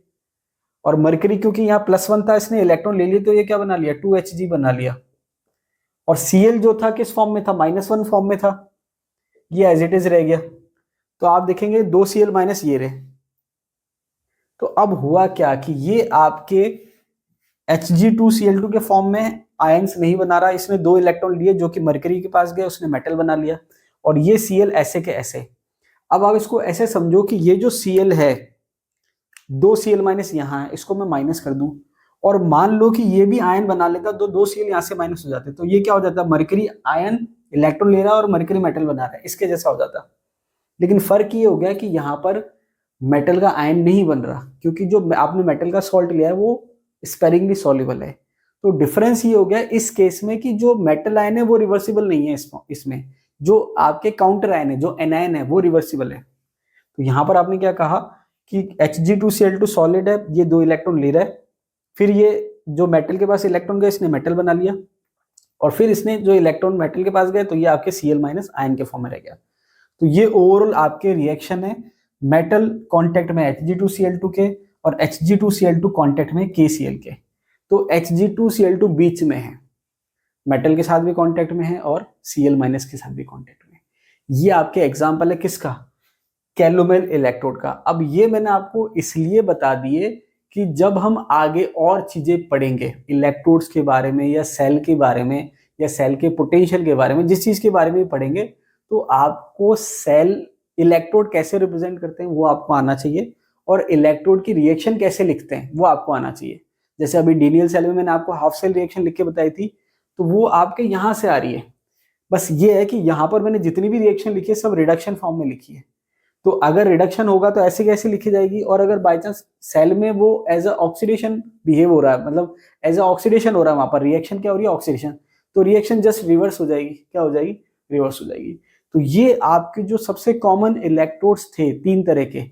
और मरकरी क्योंकि यहाँ +1 था, इसने इलेक्ट्रॉन ले लिए, तो ये क्या बना लिया? 2Hg बना लिया। और Cl जो था किस फॉर्म में था? -1 फॉर्म में था, ये एज इट इज रह गया। तो आप देखेंगे 2 Cl- ये रहे। तो अब हुआ क्या कि ये आपके Hg2Cl2 के फॉर्म में आयंस नहीं बना रहा, इसने 2 इलेक्ट्रॉन लिए जो कि मरकरी के पास गए, उसने मेटल बना लिया। और ये Cl ऐसे के ऐसे। अब आप इसको ऐसे समझो कि ये जो Cl है, 2 Cl- यहाँ है, इसको मैं माइनस कर दूं और मान लो कि ये भी आयन बना लेता, तो 2 Cl यहाँ से माइनस हो जाते, तो ये क्या हो जाता? मरकरी आयन इलेक्ट्रॉन ले रहा है और मरकरी मेटल बना रहा है, इसके जैसा हो जाता। लेकिन फर्क ये हो गया कि यहाँ पर मेटल का आयन नहीं बन रहा, क्योंकि जो आपने मेटल का सॉल्ट लिया है वो स्पेरिंगली सॉल्युबल है। तो डिफरेंस ये हो गया इस केस में कि जो मेटल आयन है वो रिवर्सिबल नहीं है इसमें, जो आपके काउंटर आयन है, जो एनायन है, वो रिवर्सिबल है। तो यहाँ पर आपने क्या कहा कि Hg2Cl2 सॉलिड है, ये 2 इलेक्ट्रॉन ले रहा है, फिर ये जो मेटल के पास इलेक्ट्रॉन गए इसने मेटल बना लिया, और फिर इसने जो इलेक्ट्रॉन मेटल के पास गए तो ये आपके Cl- आयन के फॉर्म में रह गया। तो ये ओवरऑल आपके रिएक्शन है मेटल कांटेक्ट में Hg2Cl2 के और Hg2Cl2 कांटेक्ट में KCl के। तो Hg2Cl2 बीच में है, मेटल के साथ भी कांटेक्ट में है और Cl- के साथ भी कांटेक्ट में। ये आपके एग्जांपल है किसका? कैलुमेल इलेक्ट्रोड का। अब ये मैंने आपको इसलिए बता दिए कि जब हम आगे और चीजें पढ़ेंगे इलेक्ट्रोड्स के बारे में या सेल के बारे में या सेल के पोटेंशियल के बारे में, जिस चीज के बारे में पढ़ेंगे, तो आपको सेल इलेक्ट्रोड कैसे रिप्रेजेंट करते हैं वो आपको आना चाहिए, और इलेक्ट्रोड की रिएक्शन कैसे लिखते हैं वो आपको आना चाहिए। जैसे अभी डीनियल सेल में मैंने आपको हाफ सेल रिएक्शन लिख के बताई थी, तो वो आपके यहां से आ रही है। बस ये है कि यहां पर मैंने जितनी भी रिएक्शन लिखी है सब रिडक्शन फॉर्म में लिखी है। तो अगर रिडक्शन होगा तो ऐसे कैसे लिखी जाएगी, और अगर बाय चांस सेल में वो एज अ ऑक्सीडेशन बिहेव हो रहा है, मतलब एज अ ऑक्सीडेशन हो रहा है, वहां पर रिएक्शन क्या हो रही है? ऑक्सीडेशन। तो रिएक्शन जस्ट रिवर्स हो जाएगी। क्या हो जाएगी? रिवर्स हो जाएगी। तो ये आपके जो सबसे कॉमन इलेक्ट्रोड्स थे 3 तरह के,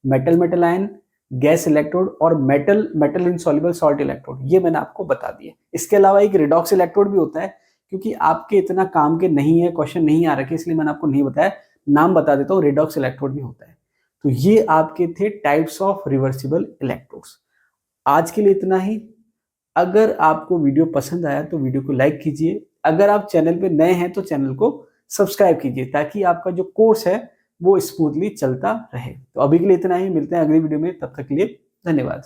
metal metal ion, gas electrode और metal metal insoluble salt electrode, ये मैंने आपको बता दिया। इसके अलावा एक रिडॉक्स इलेक्ट्रोड भी होता है, क्योंकि आपके इतना काम के नहीं है, क्वेश्चन नहीं आ रखे, इसलिए मैंने आपको नहीं बताया। नाम बता देता हूँ, रिडॉक्स इलेक्ट्रोड भी होता है। तो ये आपके थे टाइप्स ऑफ रिवर्सिबल इलेक्ट्रोड्स। आज के लिए इतना ही। अगर आपको वीडियो पसंद आया तो वीडियो को लाइक कीजिए। अगर आप चैनल पे नए हैं तो चैनल को सब्सक्राइब कीजिए, ताकि आपका जो कोर्स है वो स्मूथली चलता रहे। तो अभी के लिए इतना ही, मिलते हैं अगली वीडियो में, तब तक के लिए धन्यवाद।